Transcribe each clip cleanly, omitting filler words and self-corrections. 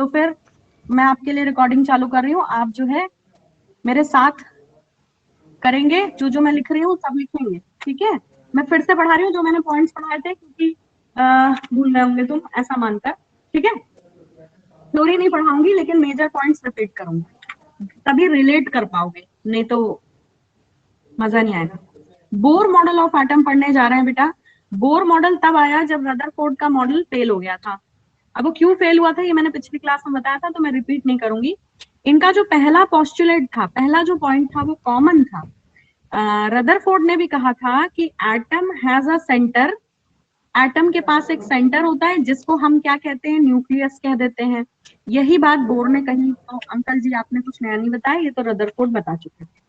तो फिर मैं आपके लिए रिकॉर्डिंग चालू कर रही हूँ, आप जो है मेरे साथ करेंगे, जो मैं लिख रही हूँ सब लिखेंगे, ठीक है। मैं फिर से पढ़ा रही हूँ जो मैंने पॉइंट्स पढ़ाए थे, क्योंकि भूल गए होंगे तुम ऐसा मानकर, ठीक है। थ्योरी नहीं पढ़ाऊंगी लेकिन मेजर पॉइंट्स रिपीट करूंगी, तभी रिलेट कर पाओगे, नहीं तो मजा नहीं आएगा। बोर मॉडल ऑफ एटम पढ़ने जा रहे हैं बेटा। बोर मॉडल तब आया जब रदरफोर्ड का मॉडल फेल हो गया था। अब वो क्यों फेल हुआ था ये मैंने पिछली क्लास में बताया था, तो मैं रिपीट नहीं करूंगी। इनका जो पहला पोस्टुलेट था, पहला जो पॉइंट था वो कॉमन था। रदरफोर्ड ने भी कहा था कि atom has a centre, atom के पास एक सेंटर होता है जिसको हम क्या कहते हैं, न्यूक्लियस कह देते हैं। यही बात बोर ने कही, तो अंकल जी आपने कुछ नया नहीं बताया, ये तो रदरफोर्ड बता चुके थे,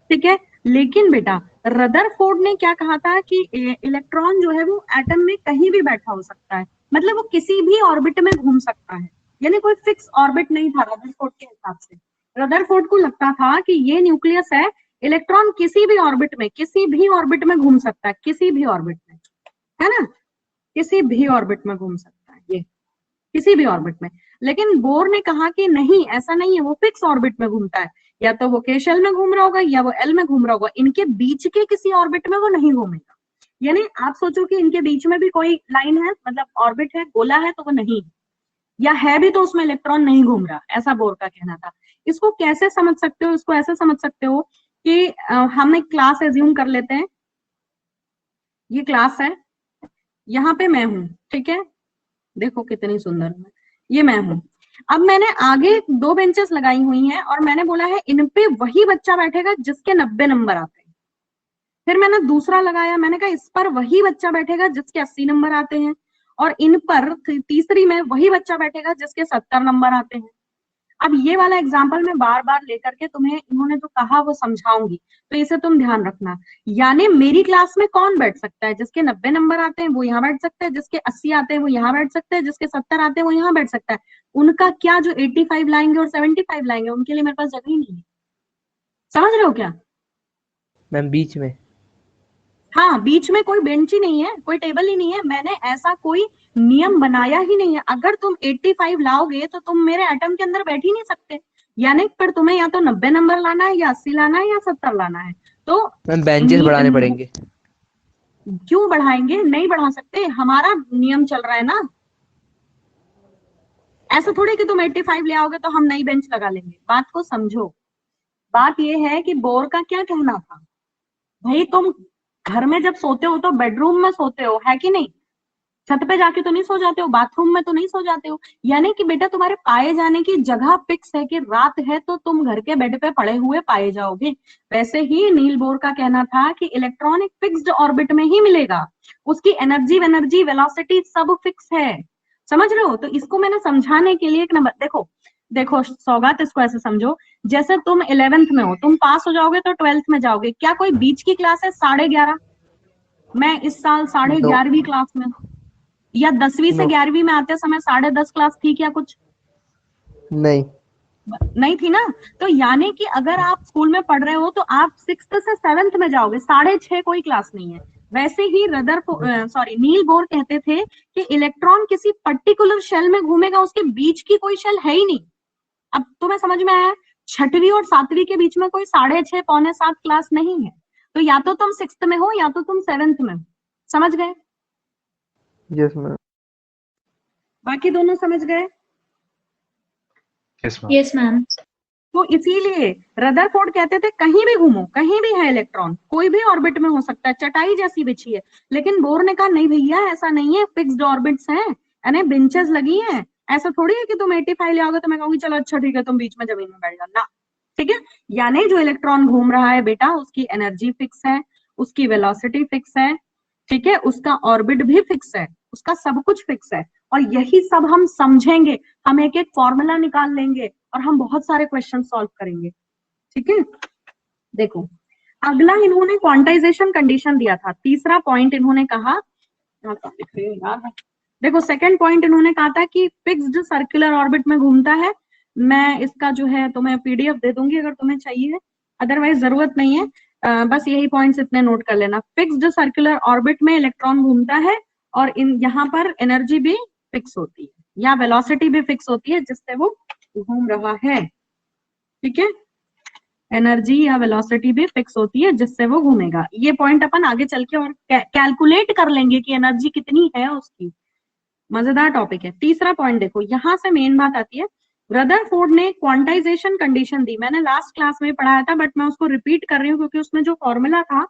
ठीक है। लेकिन बेटा रदरफोर्ड ने क्या कहा था कि इलेक्ट्रॉन जो है वो एटम में कहीं भी बैठा हो सकता है, मतलब वो किसी भी ऑर्बिट में घूम सकता है, यानी कोई फिक्स ऑर्बिट नहीं था रदरफोर्ड के हिसाब से। रदरफोर्ड को लगता था कि ये न्यूक्लियस है, इलेक्ट्रॉन किसी भी ऑर्बिट में, किसी भी ऑर्बिट में घूम सकता है, किसी भी ऑर्बिट में, है ना, किसी भी ऑर्बिट में घूम सकता है ये, किसी भी ऑर्बिट में। लेकिन बोर ने कहा कि नहीं, ऐसा नहीं है, वो फिक्स ऑर्बिट में घूमता है, या तो वो के शेल में घूम रहा होगा या वो एल में घूम रहा होगा, इनके बीच के किसी ऑर्बिट में वो नहीं घूमेगा। यानी आप सोचो कि इनके बीच में भी कोई लाइन है, मतलब ऑर्बिट है, गोला है, तो वो नहीं, या है भी तो उसमें इलेक्ट्रॉन नहीं घूम रहा, ऐसा बोर का कहना था। इसको कैसे समझ सकते हो, इसको ऐसे समझ सकते हो कि हम एक क्लास एज्यूम कर लेते हैं, ये क्लास है, यहाँ पे मैं हूं, ठीक है, देखो कितनी सुंदर है, ये मैं हूं। अब मैंने आगे 2 बेंचेस लगाई हुई हैं और मैंने बोला है इन पे वही बच्चा बैठेगा जिसके 90 नंबर आते हैं। फिर मैंने दूसरा लगाया, मैंने कहा इस पर वही बच्चा बैठेगा जिसके 80 नंबर आते हैं, और इन पर तीसरी में वही बच्चा बैठेगा जिसके 70 नंबर आते हैं। अब ये वाला एग्जाम्पल मैं बार बार लेकर के तुम्हें इन्होंने जो कहा वो समझाऊंगी, तो इसे तुम ध्यान रखना। यानी मेरी क्लास में कौन बैठ सकता है, जिसके 90 नंबर आते हैं वो यहाँ बैठ सकता है, जिसके 80 आते हैं वो यहाँ बैठ सकता है, जिसके 70 आते हैं वो यहाँ बैठ सकता है। उनका क्या, जो 85 लाएंगे और 75 लाएंगे, उनके लिए मेरे पास जगह ही नहीं है। समझ रहे हो क्या मैम? बीच में? हाँ, बीच में कोई बेंच ही नहीं है, कोई टेबल ही नहीं है, मैंने ऐसा कोई नियम बनाया ही नहीं है। अगर तुम 85 लाओगे तो तुम मेरे एटम के अंदर बैठ ही नहीं सकते, यानी पर तुम्हें या तो 90 नंबर लाना है, या 80 लाना है, या 70 लाना है। तो मैम बेंचेस बढ़ाने पड़ेंगे। क्यों बढ़ाएंगे, नहीं बढ़ा सकते, हमारा नियम चल रहा है ना। ऐसा थोड़ी कि तुम 85 ले आओगे तो हम नई बेंच लगा लेंगे, बात को समझो। बात यह है कि बोर का क्या कहना था, भाई तुम घर में जब सोते हो तो बेडरूम में सोते हो, है कि नहीं, छत पे जाके तो नहीं सो जाते हो, बाथरूम में तो नहीं सो जाते हो। यानी कि बेटा तुम्हारे पाए जाने की जगह फिक्स है, कि रात है तो तुम घर के बेड पे पड़े हुए पाए जाओगे। वैसे ही नील बोर का कहना था कि इलेक्ट्रॉन एक फिक्स्ड ऑर्बिट में ही मिलेगा, उसकी एनर्जी वेलोसिटी सब फिक्स है। समझ रहे हो, तो इसको मैंने समझाने के लिए एक नंबर, देखो देखो सौगात, इसको ऐसे समझो, जैसे तुम 11th में हो, तुम पास हो जाओगे तो 12th में जाओगे, क्या कोई बीच की क्लास है 11:30? मैं इस साल नो 11:30 क्लास में, या 10वीं से नो 11वीं में आते समय 10:30 क्लास थी क्या कुछ? नहीं। नहीं थी ना। तो यानी कि अगर आप स्कूल में पढ़ रहे हो तो आप 6th से 7th में जाओगे, 6:30 कोई क्लास नहीं है। वैसे ही नील बोर कहते थे कि इलेक्ट्रॉन किसी पर्टिकुलर शेल में घूमेगा, उसके बीच की कोई शेल है ही नहीं। अब तुम्हें समझ में आया, 6वीं और 7वीं के बीच में कोई 6:30 पौने 7 क्लास नहीं है। तो या तो तुम 6th में हो या तो तुम 7th में हो। समझ गए? Yes ma'am. बाकी दोनों समझ गए? Yes ma'am. तो इसीलिए रदरफोर्ड कहते थे कहीं भी घूमो, कहीं भी है इलेक्ट्रॉन, कोई भी ऑर्बिट में हो सकता है, चटाई जैसी बिछी है। लेकिन बोर ने कहा नहीं भैया, ऐसा नहीं है, फिक्स्ड ऑर्बिट्स हैं, यानी बेंचेस लगी हैं। ऐसा थोड़ी है कि तुम 85 ले आओगे तो मैं कहूंगी चलो अच्छा ठीक है तुम बीच में जमीन में बैठ जाओ ना, ठीक है। यानी जो इलेक्ट्रॉन घूम रहा है बेटा, उसकी एनर्जी फिक्स है, उसकी वेलोसिटी फिक्स है, ठीक है, उसका ऑर्बिट भी फिक्स है, उसका सब कुछ फिक्स है। और यही सब हम समझेंगे, हम एक एक फॉर्मूला निकाल लेंगे और हम बहुत सारे क्वेश्चन सॉल्व करेंगे, ठीक है। देखो अगला इन्होंने क्वांटाइजेशन कंडीशन दिया था, तीसरा पॉइंट इन्होंने कहा, यार देखो सेकंड पॉइंट इन्होंने कहा था कि फिक्स्ड सर्कुलर ऑर्बिट में घूमता है। मैं इसका जो है तुम्हें पीडीएफ दे दूंगी अगर तुम्हें चाहिए, अदरवाइज जरूरत नहीं है। बस यही पॉइंट्स इतने नोट कर लेना, फिक्स्ड सर्कुलर ऑर्बिट में इलेक्ट्रॉन घूमता है और इन यहाँ पर एनर्जी भी फिक्स होती है, या वेलोसिटी भी फिक्स होती है जिससे वो घूम रहा है, ठीक है। एनर्जी या वेलोसिटी भी फिक्स होती है जिससे वो घूमेगा। ये पॉइंट अपन आगे चल के और कैलकुलेट कर लेंगे कि एनर्जी कितनी है उसकी। मजेदार टॉपिक है। तीसरा पॉइंट देखो, यहां से मेन बात आती है। रदरफोर्ड ने क्वांटाइजेशन कंडीशन दी, मैंने लास्ट क्लास में पढ़ाया था बट मैं उसको रिपीट कर रही हूँ क्योंकि उसमें जो फॉर्मूला था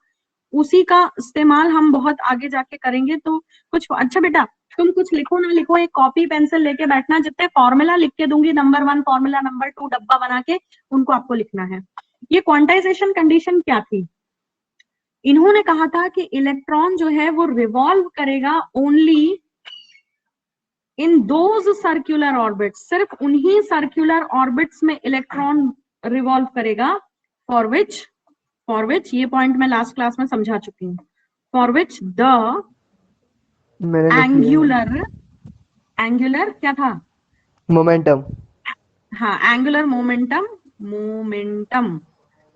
उसी का इस्तेमाल हम बहुत आगे जाके करेंगे। तो कुछ अच्छा बेटा, तुम कुछ लिखो ना लिखो, एक कॉपी पेंसिल लेके बैठना, जितने फॉर्मूला लिख के दूंगी नंबर 1 फॉर्मूला नंबर 2 डब्बा बना के उनको आपको लिखना है। ये क्वांटाइजेशन कंडीशन क्या थी? इन्होंने कहा था कि इलेक्ट्रॉन जो है वो रिवॉल्व करेगा only in those circular orbits, सिर्फ उन्हीं सर्कुलर ऑर्बिट्स में इलेक्ट्रॉन रिवॉल्व करेगा फॉर विच ये पॉइंट मैं लास्ट क्लास में समझा चुकी हूँ, फॉर विच द मैंने लिख लिया। एंगुलर क्या था? मोमेंटम। हाँ, एंगुलर मोमेंटम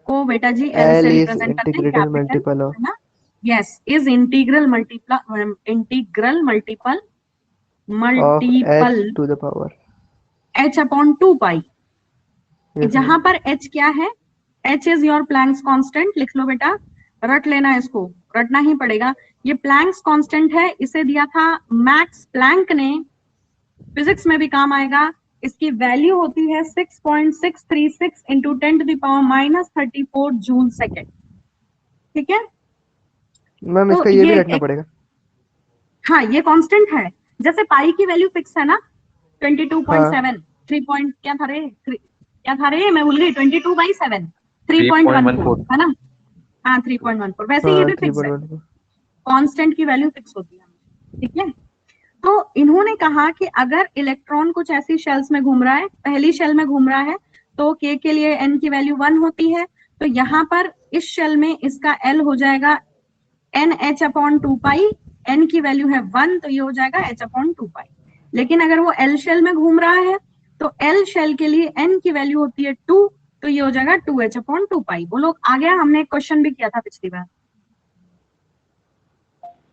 को बेटा जी एल एल से इज रिप्रेजेंट करते हैं, इंटीग्रेटेड कैपिटल, मल्टीपल ऑफ, है ना? Yes, is integral multiple of H two the power, h upon 2 pi. Yes जहां मैम। पर h क्या है? h is your Planck's constant, लिख लो बेटा, रट लेना, इसको रटना ही पड़ेगा। ये प्लैंक्स कांस्टेंट है, इसे दिया था मैक्स प्लैंक ने, फिजिक्स में भी काम आएगा। इसकी वैल्यू होती है 6.636 इंटू 10⁻−34 जूल सेकेंड, ठीक है। मैम तो इसका ये भी ये रखना पड़ेगा। हाँ, ये कांस्टेंट है। जैसे पाई की वैल्यू फिक्स है ना, 22.7, हाँ 3 पॉइंट क्या था रे, मैं भूल गई, 22/7, 3.14 3.14। है ना? हाँ 3.14, वैसे ये हाँ भी फिक्स है, 3.1। कांस्टेंट की वैल्यू फिक्स होती है, ठीक है। तो इन्होंने कहा कि अगर इलेक्ट्रॉन कुछ ऐसी शेल्स में घूम रहा है, पहली शेल में घूम रहा है, तो k के लिए n की वैल्यू 1 होती है, तो यहाँ पर इस शेल में इसका l हो जाएगा NH अपॉन 2 पाई, n की वैल्यू है 1, तो ये हो जाएगा h अपॉन 2 पाई। लेकिन अगर वो l शेल में घूम रहा है तो l शेल के लिए n की वैल्यू होती है 2, तो ये हो जाएगा 2h अपॉन 2 पाई। बोलो आ गया? हमने एक क्वेश्चन भी किया था पिछली बार।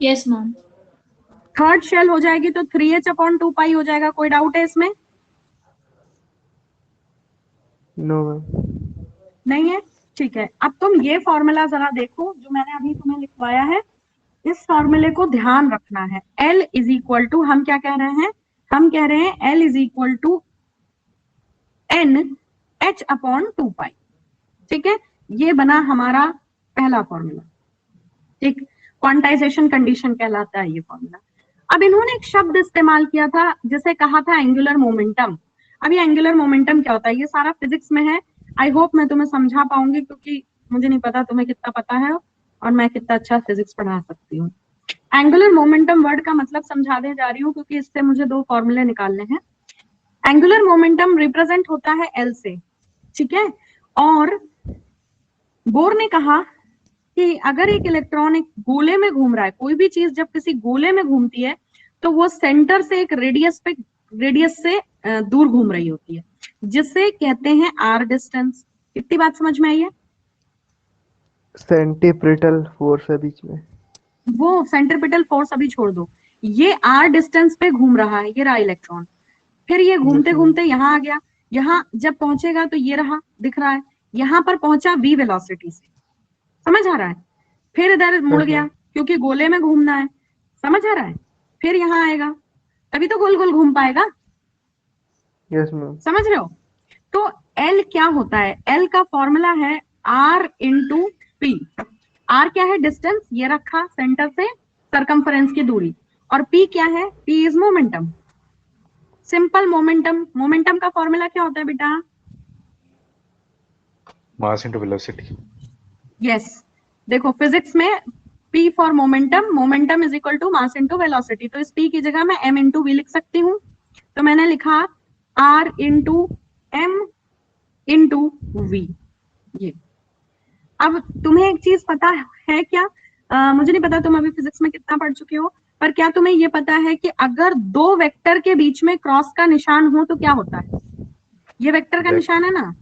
Yes ma'am. थर्ड शेल हो जाएगी तो 3h अपॉन 2 पाई हो जाएगा। कोई डाउट है इसमें? No ma'am. नहीं है, ठीक है। अब तुम ये फॉर्मूला जरा देखो जो मैंने अभी तुम्हें लिखवाया है, इस फॉर्मूले को ध्यान रखना है। L इज इक्वल टू, हम क्या कह रहे हैं? हम कह रहे हैं L is equal to N H upon 2 pi, ठीक है। ये बना हमारा पहला फॉर्मूला, ठीक। क्वांटाइजेशन कंडीशन कहलाता है ये फॉर्मूला। अब इन्होंने एक शब्द इस्तेमाल किया था जिसे कहा था एंगुलर मोमेंटम। अब ये एंगुलर मोमेंटम क्या होता है? ये सारा फिजिक्स में है। आई होप मैं तुम्हें समझा पाऊंगी, क्योंकि मुझे नहीं पता तुम्हें कितना पता है और मैं कितना अच्छा फिजिक्स पढ़ा सकती हूँ। एंगुलर मोमेंटम वर्ड का मतलब समझाने जा रही हूँ क्योंकि इससे मुझे 2 फॉर्मूले निकालने हैं। एंगुलर मोमेंटम रिप्रेजेंट होता है L से, ठीक है। और बोर ने कहा कि अगर एक इलेक्ट्रॉन एक गोले में घूम रहा है, कोई भी चीज जब किसी गोले में घूमती है तो वो सेंटर से एक रेडियस से दूर घूम रही होती है, जिसे कहते हैं आर डिस्टेंस। इतनी बात समझ में आई है? सेंटीप्रिटल फोर्स है बीच में। वो सेंट्रीपिटल फोर्स अभी छोड़ दो, ये आर डिस्टेंस पे घूम रहा है, ये रहा इलेक्ट्रॉन। फिर ये घूमते यस मैम। घूमते यहाँ आ गया, यहाँ जब पहुंचेगा तो ये रहा, दिख रहा है, यहाँ पर पहुंचा v वेलोसिटी से, समझ आ रहा है? फिर इधर मुड़ यस गया मैम। क्योंकि गोले में घूमना है, समझ आ रहा है? फिर यहाँ आएगा, तभी तो गोल गोल घूम पाएगा, यस मैम। समझ रहे हो? तो L क्या होता है? L का फॉर्मूला है R इंटू पी। R क्या है? डिस्टेंस, ये रखा सेंटर से सरकमफरेंस की दूरी, और P क्या है? P is momentum, simple momentum. Momentum का फॉर्मूला क्या होता है बेटा? Mass into velocity. यस, देखो फिजिक्स में P for momentum, momentum is equal to mass into velocity. तो इस P की जगह मैं m इंटू वी लिख सकती हूँ, तो मैंने लिखा R into m into V. ये, अब तुम्हें एक चीज पता है क्या? मुझे नहीं पता तुम अभी फिजिक्स में कितना पढ़ चुके हो, पर क्या तुम्हें ये पता है कि अगर 2 वेक्टर के बीच में क्रॉस का निशान हो तो क्या होता है? ये वेक्टर का निशान है ना,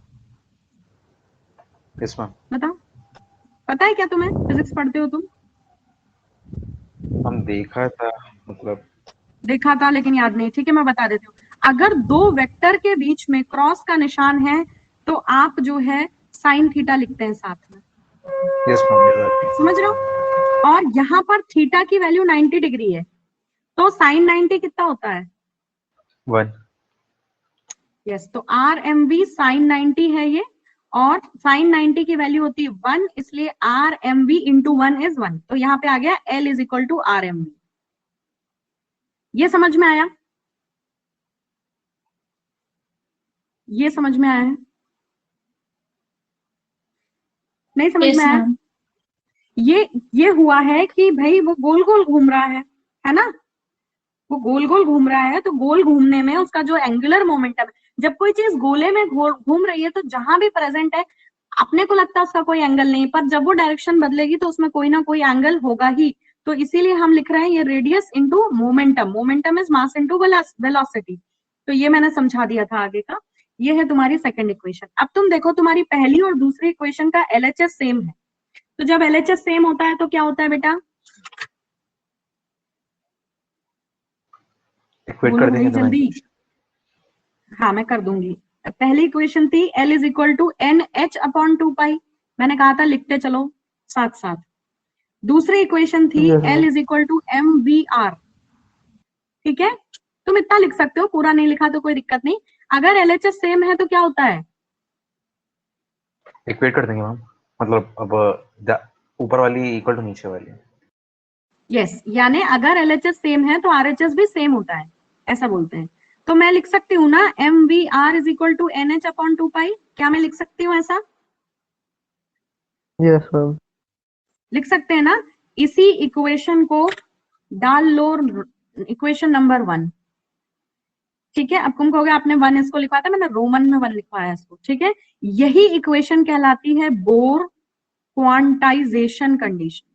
यस मैम। बताओ, पता है क्या तुम्हें? फिजिक्स पढ़ते हो तुम? हम देखा था, मतलब देखा था लेकिन याद नहीं, ठीक है मैं बता देती हूँ। अगर दो वेक्टर के बीच में क्रॉस का निशान है तो आप जो है साइन थीटा लिखते हैं साथ में। Yes ma'am. समझ रहे हो? और यहाँ पर थीटा की वैल्यू 90 डिग्री है, तो साइन 90 कितना होता है? 1। यस, तो आर एम बी साइन 90 है ये, और साइन 90 की वैल्यू होती है 1, इसलिए R M B into 1 is 1। तो यहाँ पे आ गया L is equal to R M B. ये समझ में आया? ये समझ में आया है? नहीं समझ में आया? ये हुआ है कि भाई वो गोल गोल घूम रहा है ना? वो गोल गोल घूम रहा है, तो गोल घूमने में उसका जो एंगुलर मोमेंटम, जब कोई चीज गोले में घूम रही है तो जहां भी प्रेजेंट है अपने को लगता है उसका कोई एंगल नहीं, पर जब वो डायरेक्शन बदलेगी तो उसमें कोई ना कोई एंगल होगा ही। तो इसीलिए हम लिख रहे हैं ये radius into momentum, momentum is mass into velocity. तो ये मैंने समझा दिया था आगे का। ये है तुम्हारी सेकंड इक्वेशन। अब तुम देखो तुम्हारी पहली और दूसरी इक्वेशन का एलएचएस सेम है, तो जब एलएचएस सेम होता है तो क्या होता है बेटा? इक्वेट कर देंगे जल्दी। हाँ मैं कर दूंगी। पहली इक्वेशन थी L is equal to N H upon 2 pi, मैंने कहा था लिखते चलो साथ साथ। दूसरी इक्वेशन थी Yes, ma'am. L is equal to M V R. ठीक है, तुम इतना लिख सकते हो, पूरा नहीं लिखा तो कोई दिक्कत नहीं। अगर एलएचएस सेम है तो क्या होता है? इक्वेट कर देंगे मैम, मतलब अब ऊपर वाली इक्वल टू नीचे वाली। यस, यानी अगर एलएचएस सेम है तो आरएचएस भी सेम होता है, ऐसा बोलते हैं। तो मैं लिख सकती हूँ ना M V R is equal to N H upon 2 pi, क्या मैं लिख सकती हूँ ऐसा? Yes, ma'am. लिख सकते हैं ना? इसी इक्वेशन को डाल लो इक्वेशन नंबर 1। ठीक है, अब तुम कहोगे आपने 1 इसको लिखवाया था, मैंने रोमन में 1 लिखवाया इसको। ठीक है, यही इक्वेशन कहलाती है Bohr quantisation condition.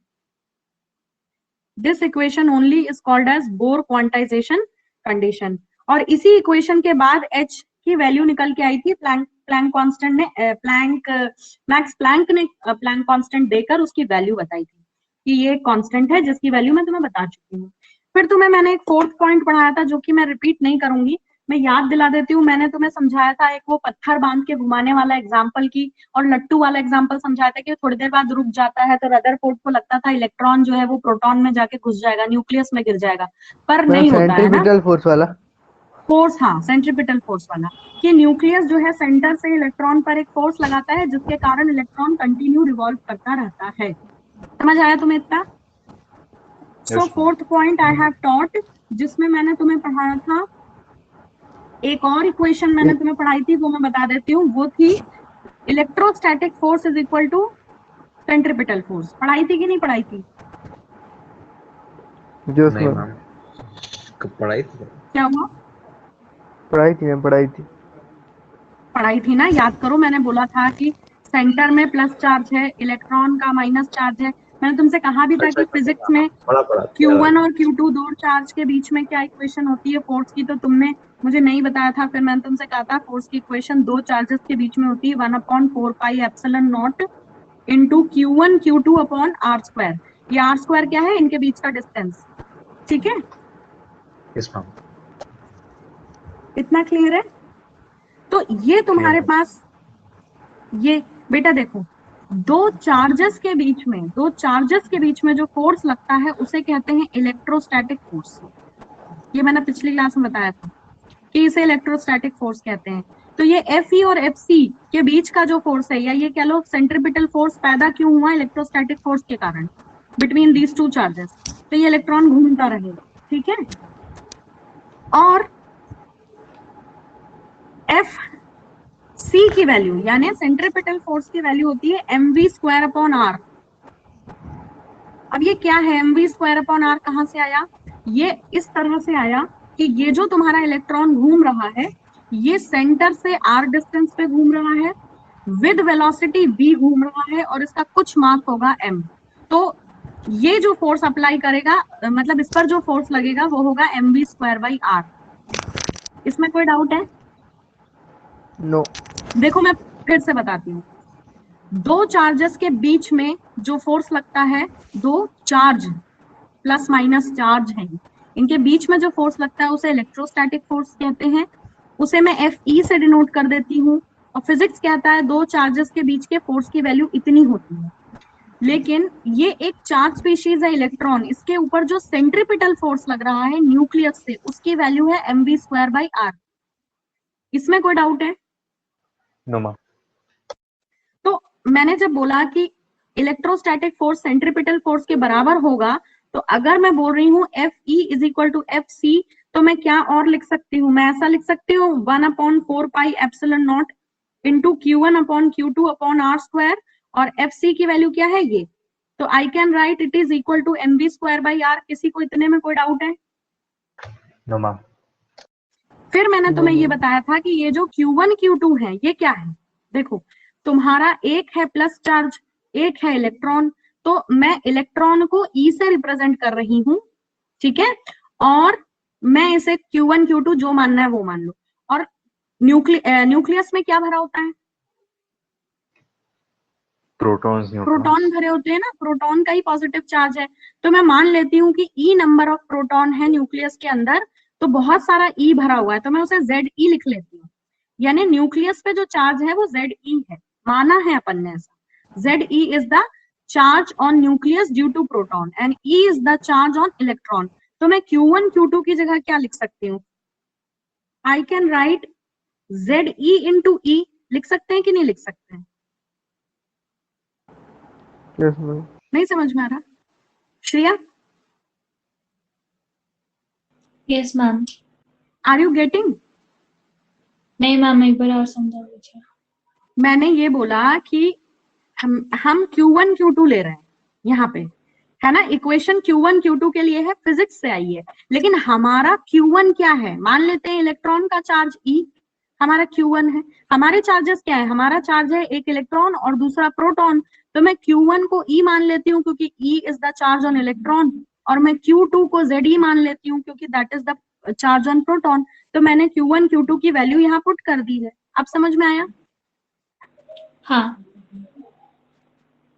This equation only is called as Bohr quantisation condition. और इसी इक्वेशन के बाद H की वैल्यू निकल के आई थी, प्लैंक कांस्टेंट ने मैक्स प्लैंक ने प्लैंक कांस्टेंट देकर उसकी वैल्यू बताई थी कि ये कांस्टेंट है जिसकी वैल्यू मैं तुम्हें बता चुकी हूँ। फिर तुम्हें मैंने एक फोर्थ पॉइंट पढ़ाया था जो कि मैं रिपीट नहीं करूंगी, मैं याद दिला देती हूँ। मैंने तुम्हें समझाया था एक वो पत्थर बांध के घुमाने वाला एग्जाम्पल की, और लट्टू वाला एग्जाम्पल समझाया था कि थोड़ी देर बाद रुक जाता है, तो रदरफोर्ड को लगता था इलेक्ट्रॉन जो है वो प्रोटॉन में जाके घुस जाएगा, न्यूक्लियस में गिर जाएगा, पर नहीं होता है ना। सेंट्रीपिटल फोर्स वाला फोर्स, हाँ सेंट्रीपिटल फोर्स वाला, कि न्यूक्लियस जो है सेंटर से इलेक्ट्रॉन पर एक फोर्स लगाता है जिसके कारण इलेक्ट्रॉन कंटिन्यू रिवॉल्व करता रहता है। समझ आया तुम्हें इतना? So fourth point I have taught, जिसमें मैंने तुम्हें पढ़ाया था, एक और इक्वेशन मैंने तुम्हें पढ़ाई थी वो मैं बता देती हूँ, वो थी electrostatic force is equal to centripetal force. पढ़ाई थी कि नहीं पढ़ाई थी? जो नहीं मैम, पढ़ाई थी। क्या हुआ? पढ़ाई थी मैम, पढ़ाई थी ना, याद करो। मैंने बोला था कि सेंटर में प्लस चार्ज है, इलेक्ट्रॉन का माइनस चार्ज है। मैंने तुमसे कहा भी था कि फिजिक्स में Q1 और Q2 दो चार्ज के बीच में क्या इक्वेशन होती है फोर्स की, तो तुमने मुझे नहीं बताया था। फिर मैंने तुमसे कहा था फोर्स की इक्वेशन दो चार्जेस के बीच में होती है 1/4 pi epsilon not into Q1 Q2 upon R square. ये आर स्क्वायर क्या है? इनके बीच का डिस्टेंस। ठीक है, यस मैम। इतना क्लियर है? तो ये तुम्हारे पास, ये बेटा देखो, दो चार्जेस के बीच में जो फोर्स लगता है उसे कहते हैं इलेक्ट्रोस्टैटिक फोर्स। ये मैंने पिछली क्लास में बताया था कि इसे इलेक्ट्रोस्टैटिक फोर्स कहते हैं। तो ये Fe और Fc के बीच का जो फोर्स है, या ये कह लो सेंट्रीपिटल फोर्स पैदा क्यों हुआ? इलेक्ट्रोस्टैटिक फोर्स के कारण, बिटवीन दीज टू चार्जेस। तो ये इलेक्ट्रॉन घूमता रहेगा। ठीक है, और Fc की वैल्यू यानी सेंट्रीपिटल फोर्स की वैल्यू होती है mv स्क्वायर अपॉन आर। अब ये क्या है mv स्क्वायर अपॉन आर? कहां से आया? ये इस तरह से आया कि ये जो तुम्हारा इलेक्ट्रॉन घूम रहा है ये सेंटर से r डिस्टेंस पे घूम रहा है, विद वेलोसिटी v घूम रहा है, और इसका कुछ मास होगा m। तो ये जो फोर्स अप्लाई करेगा, मतलब इस पर जो फोर्स लगेगा वो होगा mv स्क्वायर बाई आर। इसमें कोई डाउट है? नो। देखो मैं फिर से बताती हूँ, दो चार्जेस के बीच में जो फोर्स लगता है, दो चार्ज प्लस माइनस चार्ज है, इनके बीच में जो फोर्स लगता है उसे इलेक्ट्रोस्टैटिक फोर्स कहते हैं, उसे मैं Fe से डिनोट कर देती हूँ। और फिजिक्स कहता है दो चार्जेस के बीच के फोर्स की वैल्यू इतनी होती है। लेकिन ये एक चार्ज स्पीशीज है इलेक्ट्रॉन, इसके ऊपर जो सेंट्रीपिटल फोर्स लग रहा है न्यूक्लियस से, उसकी वैल्यू है mv²/r। इसमें कोई डाउट है? No ma'am. तो मैंने जब बोला कि इलेक्ट्रोस्टैटिक फोर्स सेंट्रीपिटल फोर्स के बराबर होगा, तो अगर मैं बोल रही हूँ Fe is equal to Fc, तो मैं क्या और लिख सकती हूँ? मैं ऐसा लिख सकती हूँ 1/4πε0 इंटू Q1/Q2/r², और Fc की वैल्यू क्या है ये, तो I can write it is equal to mv²/r। किसी को इतने में कोई डाउट है? No ma'am. फिर मैंने तुम्हें ये बताया था कि ये जो Q1 Q2 है ये क्या है। देखो, तुम्हारा एक है प्लस चार्ज, एक है इलेक्ट्रॉन, तो मैं इलेक्ट्रॉन को E से रिप्रेजेंट कर रही हूँ, ठीक है, और मैं इसे Q1 Q2 जो मानना है वो मान लो। और न्यूक्लियस में क्या भरा होता है? प्रोटॉन्स, प्रोटॉन भरे होते हैं ना, प्रोटॉन का ही पॉजिटिव चार्ज है। तो मैं मान लेती हूँ कि E नंबर ऑफ प्रोटॉन है न्यूक्लियस के अंदर, तो बहुत सारा E भरा हुआ है, तो मैं उसे Ze लिख लेती हूँ। यानी न्यूक्लियस पे जो चार्ज है वो Ze है, माना है अपन ने ऐसा। Ze is the charge on nucleus due to proton and E is the charge on electron. तो मैं Q1 Q2 की जगह क्या लिख सकती हूँ? I can write Ze into E। लिख सकते हैं कि नहीं लिख सकते हैं? Yes ma'am. नहीं समझ में आ रहा? Shreya, yes ma'am. Are you getting? नहीं मैम, एक बार और समझा दीजिए। मैंने ये बोला कि हम Q1 Q2 ले रहे हैं यहाँ पे, है ना। इक्वेशन Q1 Q2 के लिए है, फिजिक्स से आई है, लेकिन हमारा Q1 क्या है? मान लेते हैं इलेक्ट्रॉन का चार्ज E हमारा Q1 है। हमारे चार्जेस क्या है? हमारा चार्ज है एक इलेक्ट्रॉन और दूसरा प्रोटॉन, तो मैं Q1 को E मान लेती हूँ क्योंकि E is the charge on electron, और मैं Q2 को Ze मान लेती हूँ क्योंकि that is the charge on proton. तो मैंने Q1 Q2 की वैल्यू यहाँ पुट कर दी है। अब समझ में आया? हाँ।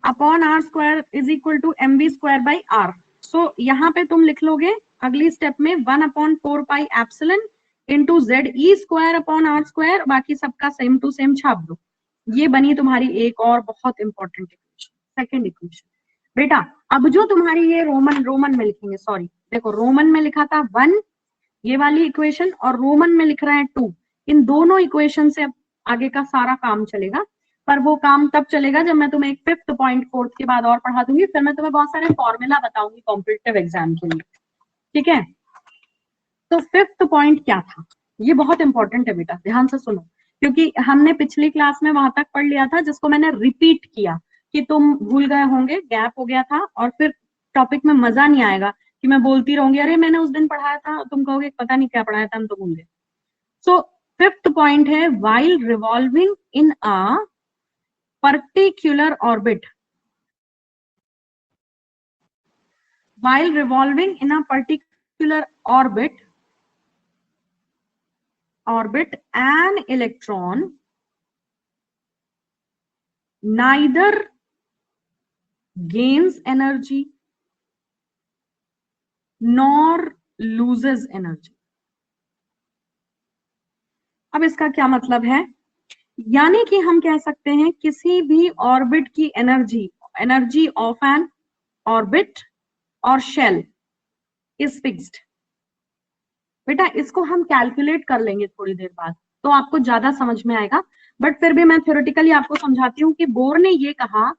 Upon r² is equal to mv²/r। So यहाँ पे तुम लिख लोगे अगली स्टेप में 1/4πε इंटू Ze²/r², बाकी सबका सेम टू सेम छाप दो। ये बनी तुम्हारी एक और बहुत इंपॉर्टेंट इक्वेशन, सेकेंड इक्वेशन। बेटा अब जो तुम्हारी ये रोमन में लिखेंगे, सॉरी देखो रोमन में लिखा था 1 ये वाली इक्वेशन, और रोमन में लिख रहे हैं 2। इन दोनों इक्वेशन से अब आगे का सारा काम चलेगा, पर वो काम तब चलेगा जब मैं तुम्हें एक 5th पॉइंट 4th के बाद और पढ़ा दूंगी। फिर मैं तुम्हें बहुत सारे फॉर्मूला बताऊंगी कॉम्पिटिटिव एग्जाम के लिए, ठीक है। तो 5th पॉइंट क्या था? ये बहुत इंपॉर्टेंट है बेटा, ध्यान से सुनो, क्योंकि हमने पिछली क्लास में वहां तक पढ़ लिया था जिसको मैंने रिपीट किया, कि तुम भूल गए होंगे, गैप हो गया था, और फिर टॉपिक में मजा नहीं आएगा कि मैं बोलती रहूंगी अरे मैंने उस दिन पढ़ाया था, तुम कहोगे पता नहीं क्या पढ़ाया था, हम तो भूल गए। सो 5th पॉइंट है while revolving in a particular orbit, while revolving in a particular orbit an electron neither gains energy nor loses energy। अब इसका क्या मतलब है? यानी कि हम कह सकते हैं किसी भी ऑर्बिट की एनर्जी ऑफ एन ऑर्बिट और शेल इज फिक्स्ड। बेटा इसको हम कैलकुलेट कर लेंगे थोड़ी देर बाद, तो आपको ज्यादा समझ में आएगा, बट फिर भी मैं थ्योरेटिकली आपको समझाती हूँ कि बोर ने ये कहा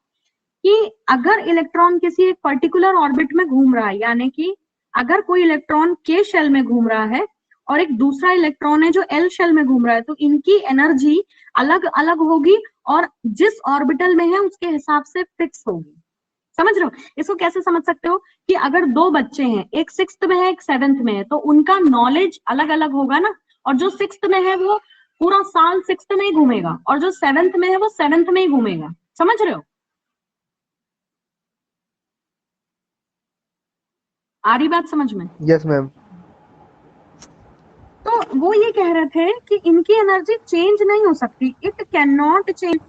कि अगर इलेक्ट्रॉन किसी एक पर्टिकुलर ऑर्बिट में घूम रहा है, यानी कि अगर कोई इलेक्ट्रॉन के शेल में घूम रहा है और एक दूसरा इलेक्ट्रॉन है जो एल शेल में घूम रहा है, तो इनकी एनर्जी अलग अलग होगी और जिस ऑर्बिटल में है उसके हिसाब से फिक्स होगी। समझ रहे हो? इसको कैसे समझ सकते हो कि अगर दो बच्चे हैं, एक 6th में है एक 7th में है, तो उनका नॉलेज अलग अलग होगा ना, और जो 6th में है वो पूरा साल 6th में ही घूमेगा, और जो 7th में है वो 7th में ही घूमेगा। समझ रहे हो? आ रही बात समझ में? Yes ma'am. तो वो ये कह रहे थे कि इनकी एनर्जी चेंज नहीं हो सकती, इट कैन नॉट चेंज।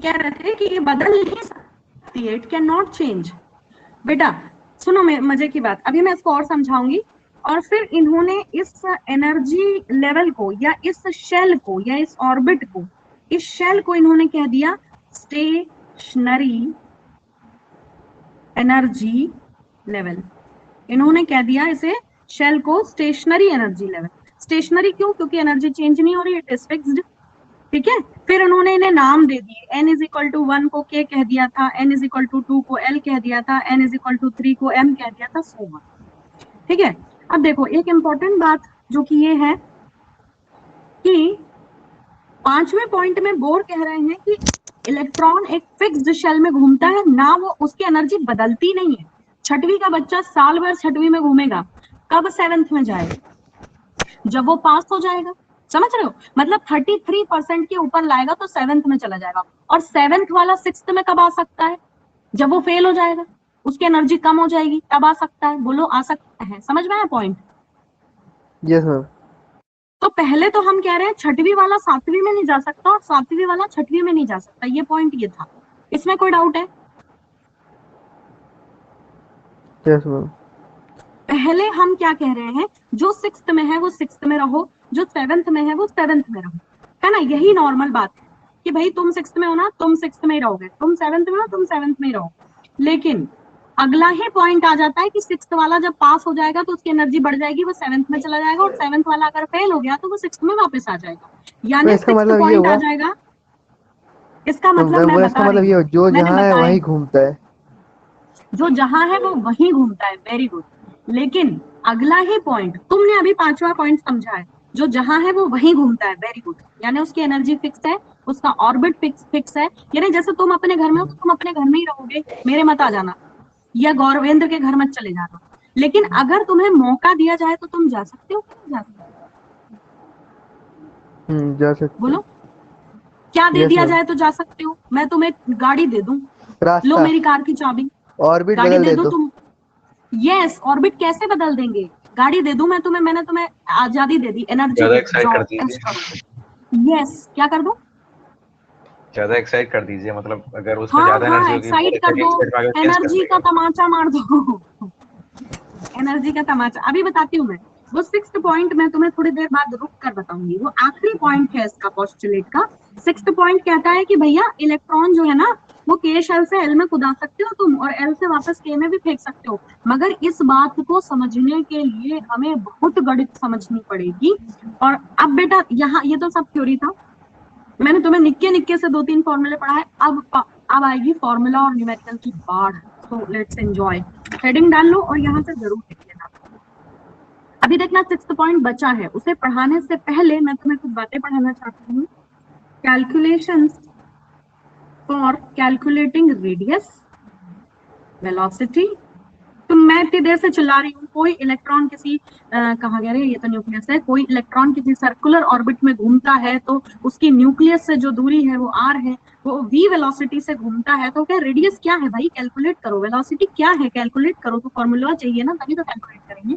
कह रहे थे कि ये बदल नहीं सकती है, इट कैन नॉट चेंज। बेटा सुनो मजे की बात, अभी मैं इसको और समझाऊंगी। और फिर इन्होंने इस एनर्जी लेवल को या इस शेल को या इस ऑर्बिट को, इस शेल को इन्होंने कह दिया स्टेशनरी एनर्जी लेवल। इन्होंने कह दिया इसे शेल को स्टेशनरी एनर्जी लेवल। स्टेशनरी क्यों? क्योंकि एनर्जी चेंज नहीं हो रही, इट इज फिक्स्ड। ठीक है, फिर उन्होंने इन्हें नाम दे दिए। n इज इक्वल टू 1 को k कह दिया था, n इज इक्वल टू 2 को l कह दिया था, n इज इक्वल टू 3 को m कह दिया था, सो ऑन। ठीक है, अब देखो एक इंपॉर्टेंट बात जो कि ये है कि 5वें पॉइंट में बोर कह रहे हैं कि इलेक्ट्रॉन एक फिक्स्ड शेल में घूमता है ना, वो उसकी एनर्जी बदलती नहीं है। 6वीं का बच्चा साल भर 6वीं में घूमेगा, कब 7th में जाएगा? जब वो पास हो जाएगा। समझ रहे हो? मतलब 33% के ऊपर लाएगा तो 7th में चला जाएगा। और 7th वाला 6th में कब आ सकता है? जब वो फेल हो जाएगा, उसकी एनर्जी कम हो जाएगी, तब आ सकता है। बोलो आ सकता है? समझ में आया पॉइंट? Yes ma'am. तो पहले तो हम कह रहे हैं 6वीं वाला 7वीं में नहीं जा सकता और 7वीं वाला 6वीं में नहीं जा सकता। ये पॉइंट ये था, इसमें कोई डाउट है? Yes ma'am. पहले हम क्या कह रहे हैं, जो 6th में है वो 6th में रहो, जो 7th में है वो 7th में रहो, है ना? यही नॉर्मल बात है कि भाई तुम 6th में हो ना, तुम 6th में ही रहोगे, तुम 7th में हो, तुम 7th में ही रहो। लेकिन अगला ही पॉइंट आ जाता है कि 6th वाला जब पास हो जाएगा तो उसकी एनर्जी बढ़ जाएगी, वो 7th में चला जाएगा, और 7th वाला अगर फेल हो गया तो वो 6th में वापस आ जाएगा। यानी इसका 6th मतलब ये पॉइंट आ हुआ, जाएगा। इसका तो मतलब मैं इसका बता मतलब रही ये हूँ, जो मैंने जहाँ है बताया, वही घूमता है। जो जहां है वो वहीं घूमता है। Very good. लेकिन अगला ही पॉइंट, तुमने अभी 5वां पॉइंट समझा है, जो जहां है वो वहीं घूमता है। Very good. यानी उसकी एनर्जी फिक्स है, उसका ऑर्बिट फिक्स है। यानी जैसे तुम अपने घर में हो तो तुम अपने घर में ही रहोगे, मेरे मत आ जाना, या गौरवेंद्र के घर मत चले जाना। लेकिन अगर तुम्हें मौका दिया जाए तो तुम जा सकते हो कि नहीं जा सकते? जा सकते बोलो, हैं। क्या दे यस दिया मैम। जाए तो जा सकते हो? मैं तुम्हें गाड़ी दे दूं, लो रास्ता, मेरी कार की चाबी, ऑर्बिट गाड़ी बदल दे दे दूं दो। तुम। यस, ऑर्बिट कैसे बदल देंगे? गाड़ी दे दूं मैं तुम्हें, मैंने तुम्हें आजादी दे दी, एनर्जी ज्यादा दे दी, एक्साइट जाओ कर दीजिए, ऐश करो। यस, क्या कर दूं? ज्यादा एक्साइट कर दीजिए, मतलब अगर उसमें हाँ ज्यादा एनर्जी हाँ, होगी, एक्साइट बहुत कर दो, एक्साइट में आगे चेंज कर एनर्जी का देगा। तमाचा मार दो। एनर्जी का तमाचा अभी बताती हूँ मैं। वो 6th पॉइंट मैं तुम्हें थोड़ी देर बाद रुक कर बताऊंगी, वो आखिरी पॉइंट है इसका पोस्टुलेट का। 6th पॉइंट कहता है कि भैया इलेक्ट्रॉन जो है ना, वो के शेल से एल में कूदा सकते हो तुम, और एल से वापस के में भी फेंक सकते हो। मगर इस बात को समझने के लिए हमें बहुत गणित समझनी पड़ेगी। और अब बेटा यहाँ ये तो सब थ्योरी था, मैंने तुम्हें निक्के निक्के से 2-3 फॉर्मूले पढ़ाए। अब आएगी फॉर्मूला और न्यूमेरिकल की बाढ़। So let's enjoy. हेडिंग डाल लो और यहाँ से जरूर लिख लेना। अभी देखना 6th पॉइंट बचा है, उसे पढ़ाने से पहले मैं तुम्हें कुछ बातें पढ़ाना चाहती हूँ। Calculations for calculating radius, velocity. तो मैं इतनी देर से चिल्ला रही हूँ, कोई इलेक्ट्रॉन किसी कहाँ गया रे, ये तो न्यूक्लियस है, कोई इलेक्ट्रॉन किसी सर्कुलर ऑर्बिट में घूमता है तो उसकी न्यूक्लियस से जो दूरी है वो r है, वो v वेलोसिटी से घूमता है। तो क्या रेडियस क्या है भाई? कैलकुलेट करो। वेलोसिटी क्या है? कैलकुलेट करो। तो फॉर्मूला चाहिए ना, तभी तो कैलकुलेट करेंगे।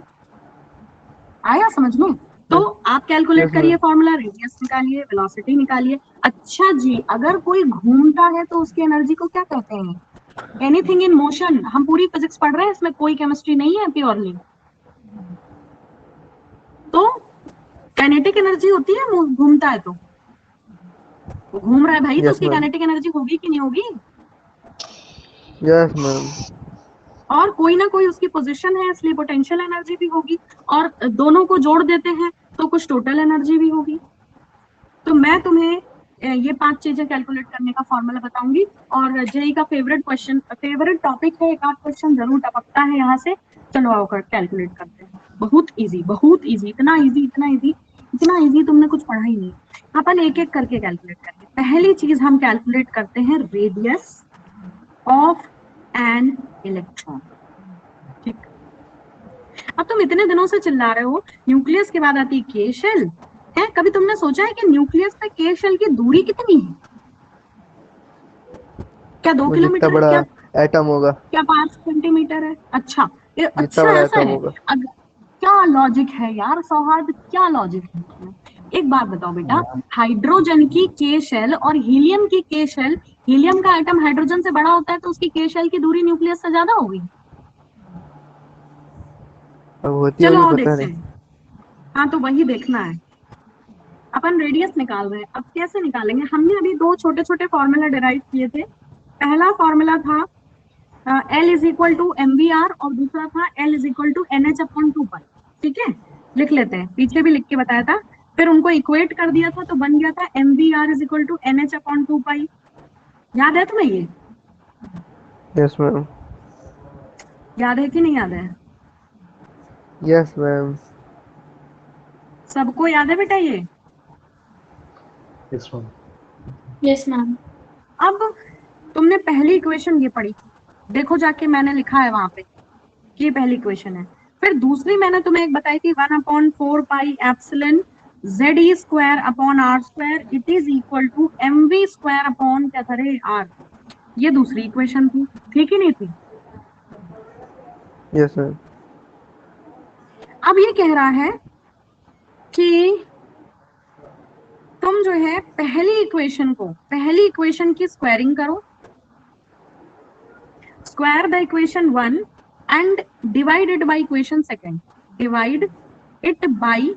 आया समझ में? तो आप कैलकुलेट यस करिए, मैम। फॉर्मूला, रेडियस निकालिए, वेलोसिटी निकालिए। अच्छा जी, अगर कोई घूमता है तो उसकी एनर्जी को क्या कहते हैं? Anything in motion. हम पूरी फिजिक्स पढ़ रहे हैं, इसमें कोई केमिस्ट्री नहीं है प्योरली। तो काइनेटिक एनर्जी होती है, घूमता है तो वो घूम रहा है भाई, तो यस उसकी मैम। काइनेटिक एनर्जी होगी कि नहीं होगी? Yes ma'am. और कोई ना कोई उसकी पोजीशन है, इसलिए पोटेंशियल एनर्जी भी होगी। और दोनों को जोड़ देते हैं तो कुछ टोटल एनर्जी भी होगी। तो मैं तुम्हें ये 5 चीजें कैलकुलेट करने का फॉर्मूला बताऊंगी। और जेई का फेवरेट क्वेश्चन, फेवरेट टॉपिक है, एक आध क्वेश्चन जरूर टपकता है यहाँ से। चलो आओ कर कैलकुलेट करते हैं। बहुत इजी, बहुत इजी, इतना इजी, इतना इजी, इतना इजी तुमने कुछ पढ़ा ही नहीं। अपन एक एक करके कैलकुलेट करेंगे। पहली चीज हम कैलकुलेट करते हैं रेडियस ऑफ एन इलेक्ट्रॉन। ठीक। अब तुम इतने दिनों से चिल्ला रहे हो न्यूक्लियस के बाद आती है के शेल है। कभी तुमने सोचा है कि न्यूक्लियस से के शेल की दूरी कितनी है? क्या 2 वो जितना किलोमीटर है? बड़ा क्या एटम होगा, क्या 5 सेंटीमीटर है? अच्छा, जितना अच्छा बड़ा ऐसा एटम है। होगा। क्या लॉजिक है यार सौहार्द, क्या लॉजिक है इसमें? एक बात बताओ बेटा, हाइड्रोजन की के शेल और हीलियम की के शेल, हीलियम का एटम हाइड्रोजन से बड़ा होता है तो उसकी के शेल की दूरी न्यूक्लियस से ज्यादा होगी। अब होती चलो होगी आओ पता देखते नहीं। हैं। हाँ तो वही देखना है। अपन रेडियस निकाल रहे हैं, अब कैसे निकालेंगे? हमने अभी दो छोटे छोटे फॉर्मूला डिराइव किए थे। पहला फॉर्मूला था L is equal to M V R, और दूसरा था L is equal to N H upon two pi. ठीक है, लिख लेते हैं, पीछे भी लिख के बताया था। फिर उनको इक्वेट कर दिया था तो बन गया था M V R is equal to N H upon two pi. याद है तुम्हें ये? Yes ma'am. याद है कि नहीं याद है? Yes ma'am. सबको याद है बेटा ये? Yes, ma'am. Yes ma'am. अब तुमने पहली इक्वेशन ये पढ़ी थी, देखो जाके मैंने लिखा है वहां पे कि ये पहली इक्वेशन है। फिर दूसरी मैंने तुम्हें एक बताई थी, 1/4 pi epsilon Z E square upon R square it is equal to M V square upon क्या था रे आर। ये दूसरी इक्वेशन थी कि नहीं थी? Yes ma'am. अब ये कह रहा है कि तुम जो है पहली इक्वेशन की स्क्वायरिंग करो, square the equation 1 and divide it by equation second, divide it by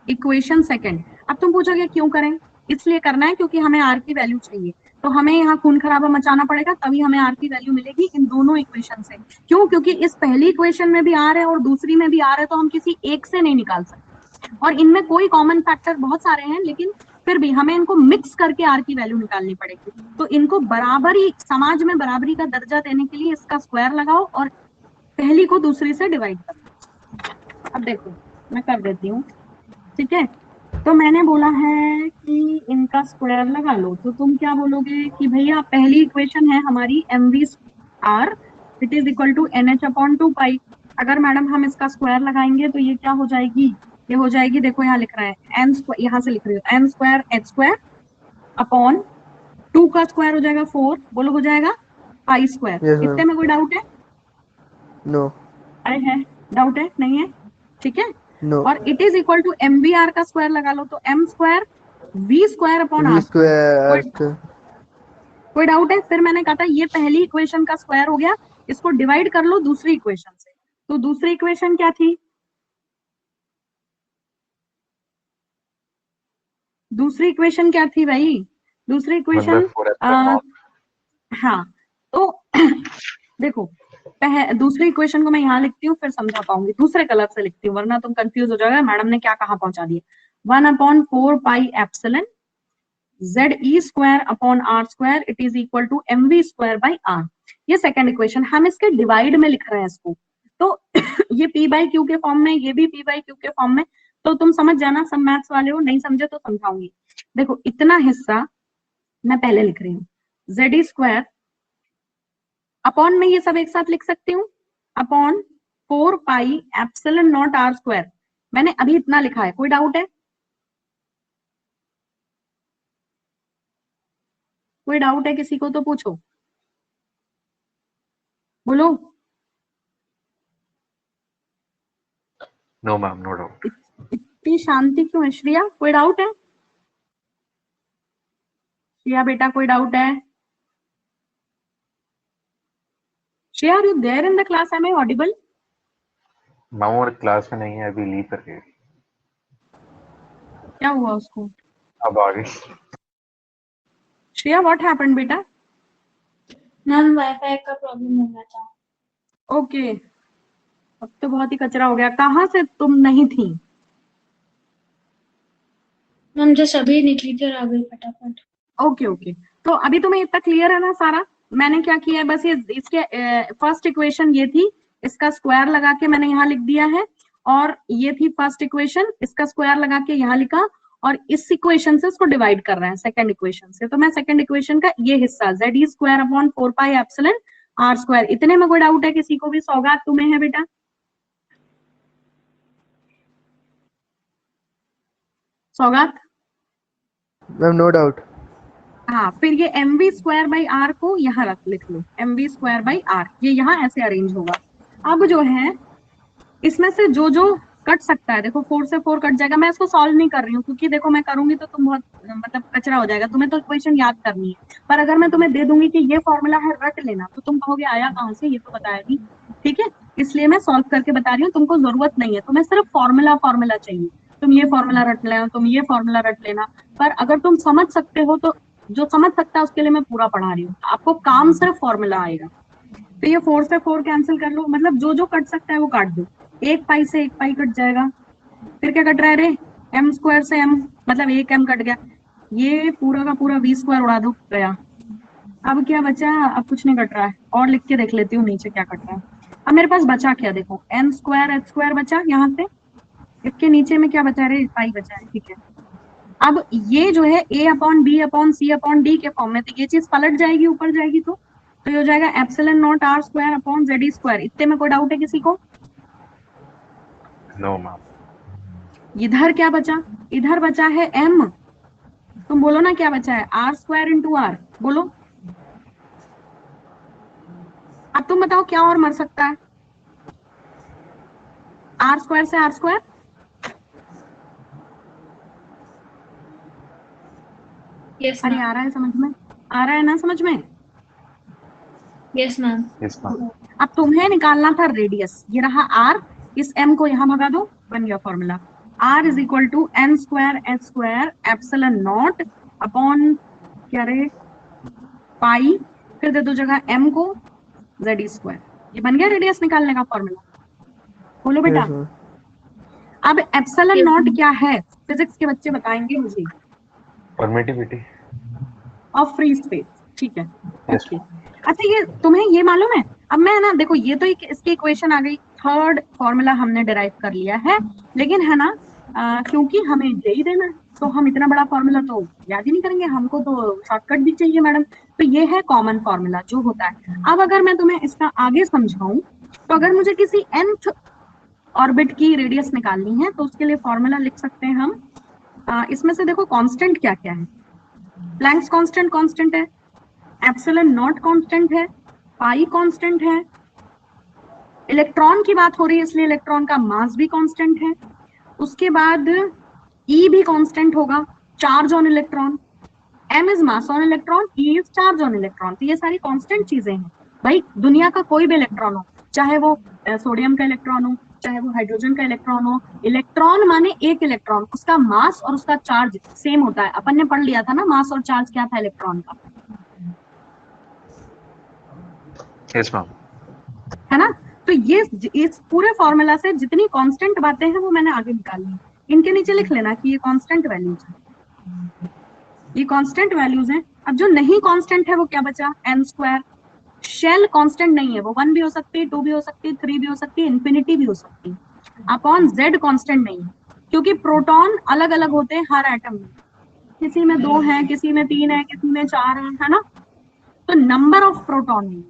equation second. अब तुम पूछोगे क्यों करें? इसलिए करना है क्योंकि हमें आर की वैल्यू चाहिए, तो हमें यहाँ खून खराबा मचाना पड़ेगा, तभी हमें आर की वैल्यू मिलेगी इन दोनों इक्वेशन से। क्यों? क्योंकि इस पहली इक्वेशन में भी आर है और दूसरी में भी आर है, तो हम किसी एक से नहीं निकाल सकते। और इनमें कोई कॉमन फैक्टर बहुत सारे हैं, लेकिन फिर भी हमें इनको मिक्स करके आर की वैल्यू निकालनी पड़ेगी। तो इनको बराबरी, समाज में बराबरी का दर्जा देने के लिए इसका स्क्वायर लगाओ और पहली को दूसरी से डिवाइड करो। अब देखो मैं कर देती हूँ, ठीक है? तो मैंने बोला है कि इनका स्क्वायर लगा लो, तो तुम क्या बोलोगे कि भैया पहली इक्वेशन है हमारी M V R it is equal to N H upon two pi. अगर मैडम हम इसका स्क्वायर लगाएंगे तो ये क्या हो जाएगी? ये हो जाएगी, देखो यहाँ लिख रहा है एन स्क्वायर, यहाँ से लिख रही हूँ N square H square upon 2 का स्क्वायर हो जाएगा 4, बोलो हो जाएगा पाई स्क्वायर। यस इतने मैम। में कोई डाउट है? नो। अरे है, डाउट है? नहीं है? ठीक है। नो। और it is equal to M B R का स्क्वायर लगा लो, तो M square V square upon V R square. Square कोई कोई डाउट है? फिर मैंने कहा था ये पहली इक्वेशन का स्क्वायर हो गया, इसको डिवाइड कर लो दूसरी इक्वेशन से। तो दूसरी इक्वेशन क्या थी? दूसरी इक्वेशन क्या थी भाई? दूसरी इक्वेशन 1/4 epsilon naught. हाँ, तो देखो दूसरी इक्वेशन को मैं यहाँ लिखती हूँ, फिर समझा पाऊंगी, दूसरे कलर से लिखती हूँ वरना तुम कंफ्यूज हो जाओगे मैडम ने क्या कहाँ पहुंचा दिया। 1/4 pi epsilon Z E square upon R square it is equal to M V square by R. ये सेकंड इक्वेशन, हम इसके डिवाइड में लिख रहे हैं इसको, तो ये पी बाई क्यू के फॉर्म में, ये भी पी बाई क्यू के फॉर्म में। तो तुम समझ जाना, सब मैथ्स वाले हो, नहीं समझे तो समझाऊंगी। देखो इतना हिस्सा मैं पहले लिख रही हूँ, जेड ई स्क्वायर अपॉन में ये सब एक साथ लिख सकती हूँ, upon 4 pi epsilon naught R square. मैंने अभी इतना लिखा है, कोई डाउट है? कोई डाउट है किसी को तो पूछो, बोलो। No, ma'am, no doubt. इतनी शांति क्यों है? श्रिया कोई डाउट है? श्रिया बेटा कोई डाउट है? Shriya are you there in the class? Am I audible? Ma'am और क्लास में नहीं है, अभी लीव कर गई। क्या हुआ उसको? अब आ गई। श्रिया व्हाट हैपेंड बेटा? मैम वाईफाई का प्रॉब्लम हो गया था। ओके, अब तो बहुत ही कचरा हो गया। कहाँ से तुम नहीं थी? मैम जस्ट अभी निकली थी और आ गई फटाफट। ओके ओके, तो अभी तुम्हें इतना क्लियर है ना सारा? मैंने क्या किया है, बस ये इसके फर्स्ट इक्वेशन ये थी, इसका स्क्वायर लगा के मैंने यहाँ लिख दिया है, और ये थी फर्स्ट इक्वेशन, इसका स्क्वायर लगा के यहाँ लिखा, और इस इक्वेशन से इसको डिवाइड कर रहे हैं सेकंड इक्वेशन से। तो मैं सेकंड इक्वेशन का ये हिस्सा Z E square upon 4 pi epsilon R square, इतने में कोई डाउट है किसी को भी? सौगात तुम्हें है बेटा? सौगात? Ma'am no doubt. हाँ, फिर ये M V square by R को यहाँ लिख लो, M V square by R, ये यहाँ ऐसे अरेंज होगा। अब जो है इसमें से जो जो कट सकता है, देखो 4 से 4 कट जाएगा। मैं इसको सॉल्व नहीं कर रही हूँ क्योंकि देखो मैं करूंगी तो तुम बहुत मतलब कचरा हो जाएगा, तुम्हें तो इक्वेशन याद करनी है। पर अगर मैं तुम्हें दे दूंगी कि ये फॉर्मूला है रट लेना, तो तुम कहोगे आया कहाँ से, ये तो बताया नहीं। ठीक है, इसलिए मैं सॉल्व करके बता रही हूँ, तुमको जरूरत नहीं है, तुम्हें सिर्फ फॉर्मूला चाहिए, तुम ये फॉर्मूला रट लेना, तुम ये फॉर्मूला रट लेना। पर अगर तुम समझ सकते हो तो जो समझ सकता है उसके लिए मैं पूरा पढ़ा रही हूँ, आपको काम सिर्फ फॉर्मूला आएगा। तो ये 4 से 4 कैंसिल कर लो, मतलब जो जो कट सकता है वो काट दो। 1 पाई से 1 पाई कट जाएगा, फिर क्या कट रहा है रे, m स्क्वायर से m, मतलब 1 m कट गया, ये पूरा का पूरा v स्क्वायर उड़ा दो, गया। अब क्या बचा, अब कुछ नहीं कट रहा है, और लिख के देख लेती हूँ नीचे क्या कट रहा है। अब मेरे पास बचा क्या, देखो n स्क्वायर h स्क्वायर बचा, यहाँ से इसके नीचे में क्या बचा रे, पाई बचा है, ठीक है। अब ये जो है a upon b upon c upon d के फॉर्म में, तो ये चीज पलट जाएगी, ऊपर जाएगी, तो ये हो जाएगा epsilon naught r square upon z square. इतने में कोई डाउट है किसी को? No ma'am. इधर क्या बचा, इधर बचा है m, तुम बोलो ना क्या बचा है, r स्क्वायर इंटू r, बोलो। अब तुम बताओ क्या और मर सकता है, r स्क्वायर से r स्क्वायर, यस अरे मैम। आ रहा है समझ में, आ रहा है ना समझ में? Yes ma'am. Yes ma'am. अब तुम्हें निकालना था रेडियस, ये रहा r, इस m को यहाँ भगा दो, बन गया formula, r is equal to n square h square epsilon naught upon क्या रे, पाई, फिर दे दो जगह m को, z स्क्वायर। ये बन गया रेडियस निकालने का फॉर्मूला, बोलो बेटा। Yes, ma'am. अब एप्सिलॉन Yes, नॉट ma'am. क्या है, फिजिक्स के बच्चे बताएंगे मुझे, परमिटिविटी। ऑफ फ्री स्पेस, ठीक है, Yes. ओके। अच्छा ये तुम्हें ये मालूम है, अब मैं ना देखो, ये तो एक इसकी इक्वेशन आ गई, थर्ड फॉर्मूला हमने डिराइव कर लिया है, लेकिन है ना क्योंकि हमें जेई देना है, तो हम इतना बड़ा फॉर्मूला तो याद ही नहीं करेंगे, हमको तो शॉर्टकट भी चाहिए मैडम। तो ये है कॉमन फॉर्मूला जो होता है। अब अगर मैं तुम्हें इसका आगे समझाऊं, तो अगर मुझे किसी nth ऑर्बिट की रेडियस निकालनी है तो उसके लिए फॉर्मूला लिख सकते हैं हम। इसमें से देखो कांस्टेंट क्या क्या है, प्लैंक्स कांस्टेंट कांस्टेंट है, एप्सिलॉन नॉट कांस्टेंट है, पाई कांस्टेंट है, इलेक्ट्रॉन की बात हो रही है इसलिए इलेक्ट्रॉन का मास भी कांस्टेंट है, उसके बाद ई भी कांस्टेंट होगा, charge on electron, m is mass on electron, e is charge on electron. तो ये सारी कांस्टेंट चीजें हैं भाई, दुनिया का कोई भी इलेक्ट्रॉन हो, चाहे वो सोडियम का इलेक्ट्रॉन हो, चाहे वो हाइड्रोजन का इलेक्ट्रॉन हो, इलेक्ट्रॉन माने एक इलेक्ट्रॉन, उसका मास और उसका चार्ज सेम होता है। अपन ने पढ़ लिया था ना मास और चार्ज क्या था इलेक्ट्रॉन का, Yes, मैम। है ना। तो ये इस पूरे फॉर्मूला से जितनी कांस्टेंट बातें हैं वो मैंने आगे निकाली, इनके नीचे लिख लेना कि ये कांस्टेंट वैल्यूज है, ये कांस्टेंट वैल्यूज हैं। अब जो नहीं कांस्टेंट है वो क्या बचा, n स्क्वायर। शेल कांस्टेंट नहीं है, वो 1 भी हो सकती है, 2 भी हो सकती है, 3 भी हो सकती है, इंफिनिटी भी हो सकती है। अपॉन z कांस्टेंट नहीं है, क्योंकि प्रोटॉन अलग अलग होते हैं हर एटम में, किसी में 2 है, किसी में 3 है, किसी में 4 है ना। तो नंबर ऑफ प्रोटॉन नहीं,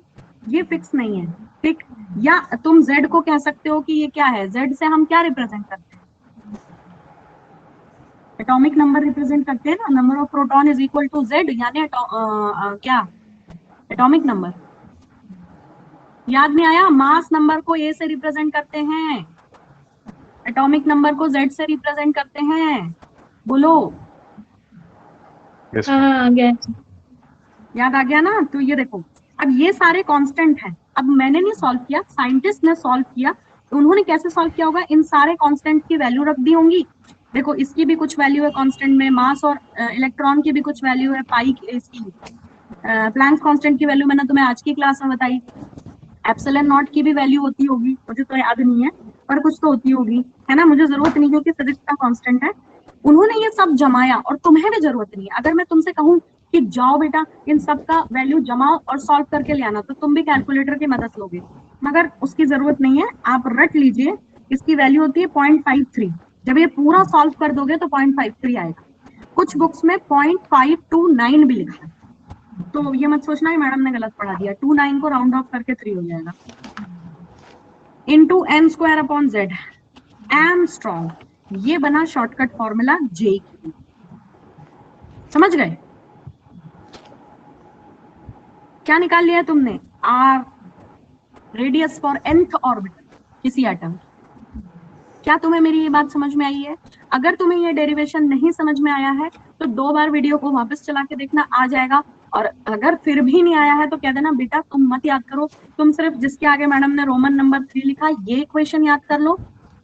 ये फिक्स नहीं है, ठीक। या तुम z को कह सकते हो कि ये क्या है, z से हम क्या रिप्रेजेंट करते हैं, एटॉमिक नंबर रिप्रेजेंट करते हैं ना, number of proton is equal to z, यानी क्या एटॉमिक नंबर, याद नहीं आया, मास नंबर को a से रिप्रेजेंट करते हैं, एटॉमिक नंबर को z से रिप्रेजेंट करते हैं, बोलो। Yes, हाँ मैम। हाँ, आ गया। याद आ गया ना। तो ये देखो, अब ये सारे कांस्टेंट हैं, अब मैंने नहीं सॉल्व किया, साइंटिस्ट ने सॉल्व किया। तो उन्होंने कैसे सॉल्व किया होगा, इन सारे कांस्टेंट की वैल्यू रख दी होंगी, देखो इसकी भी कुछ वैल्यू है कांस्टेंट में, मास और इलेक्ट्रॉन की भी कुछ वैल्यू है, पाई की, इसकी प्लैंक्स कांस्टेंट की वैल्यू मैंने तुम्हें आज की क्लास में बताई, एप्सिलॉन नॉट की भी वैल्यू होती होगी, मुझे तो याद नहीं है पर कुछ तो होती होगी, है ना, मुझे जरूरत नहीं क्योंकि फिजिक्स का कांस्टेंट है। उन्होंने ये सब जमाया और तुम्हें भी जरूरत नहीं है। अगर मैं तुमसे कहूं कि जाओ बेटा इन सब का वैल्यू जमाओ और सॉल्व करके ले आना, तो तुम भी कैलकुलेटर की मदद लोगे, मगर उसकी जरूरत नहीं है, आप रट लीजिए। इसकी वैल्यू होती है 0.53, जब ये पूरा सॉल्व कर दोगे तो 0.53 आएगा, कुछ बुक्स में 0.529 भी लिखा है, तो ये मत सोचना कि मैडम ने गलत पढ़ा दिया, 29 को राउंड ऑफ करके 3 हो जाएगा, into n square upon z, angstrom, ये बना शॉर्टकट फॉर्मूला जे की, समझ गए। क्या निकाल लिया तुमने, R radius for nth orbital किसी एटम। क्या तुम्हें मेरी ये बात समझ में आई है? अगर तुम्हें ये डेरिवेशन नहीं समझ में आया है तो 2 बार वीडियो को वापस चला के देखना, आ जाएगा। और अगर फिर भी नहीं आया है तो कह देना बेटा तुम मत याद करो, तुम सिर्फ जिसके आगे मैडम ने रोमन नंबर 3 लिखा ये इक्वेशन याद कर लो,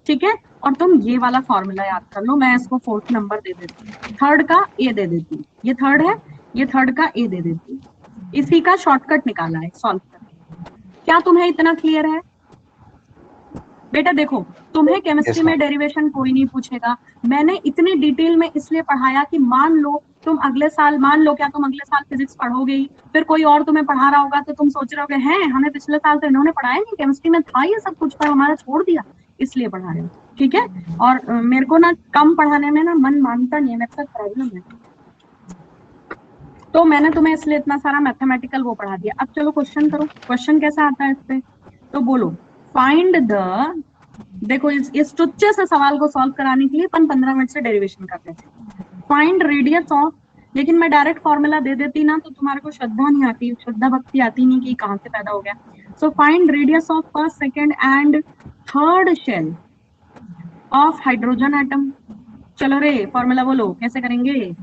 ठीक है, और तुम ये वाला फॉर्मूला याद कर लो। मैं इसको 4th नंबर दे देती हूँ, थर्ड का ए दे देती हूँ, ये थर्ड है, ये थर्ड का ए दे देती हूँ, इसी का शॉर्टकट निकाला है सॉल्व करके। क्या तुम्हें इतना क्लियर है बेटा? देखो तुम्हें केमिस्ट्री Yes, में ma'am. डेरिवेशन कोई नहीं पूछेगा, मैंने इतनी डिटेल में इसलिए पढ़ाया कि मान लो तुम अगले साल, मान लो क्या तुम अगले साल फिजिक्स पढ़ोगे ही, फिर कोई और तुम्हें पढ़ा रहा होगा तो तुम सोच रहे होगे हैं हमें पिछले साल तो इन्होंने पढ़ाया नहीं, केमिस्ट्री में था ये सब कुछ पर हमारा छोड़ दिया, इसलिए पढ़ा रहे हो, ठीक है। और मेरे को ना कम पढ़ाने में ना मन मानता नहीं है, मेरे साथ प्रॉब्लम है, तो मैंने तुम्हें इसलिए इतना सारा मैथमेटिकल वो पढ़ा दिया। अब चलो क्वेश्चन करो, क्वेश्चन कैसा आता है इस पे, तो बोलो फाइंड द, देखो इस टुच्चे से सवाल को सॉल्व कराने के लिए अपन 15 मिनट से डेरिवेशन कर रहे थे। फाइंड रेडियस ऑफ, लेकिन मैं डायरेक्ट फॉर्मूला दे देती ना तो तुम्हारे को श्रद्धा नहीं आती, श्रद्धा भक्ति आती नहीं कि कहां से पैदा हो गया। So find radius of first, second and third shell of hydrogen atom. चलो रे फॉर्मूला बोलो कैसे करेंगे।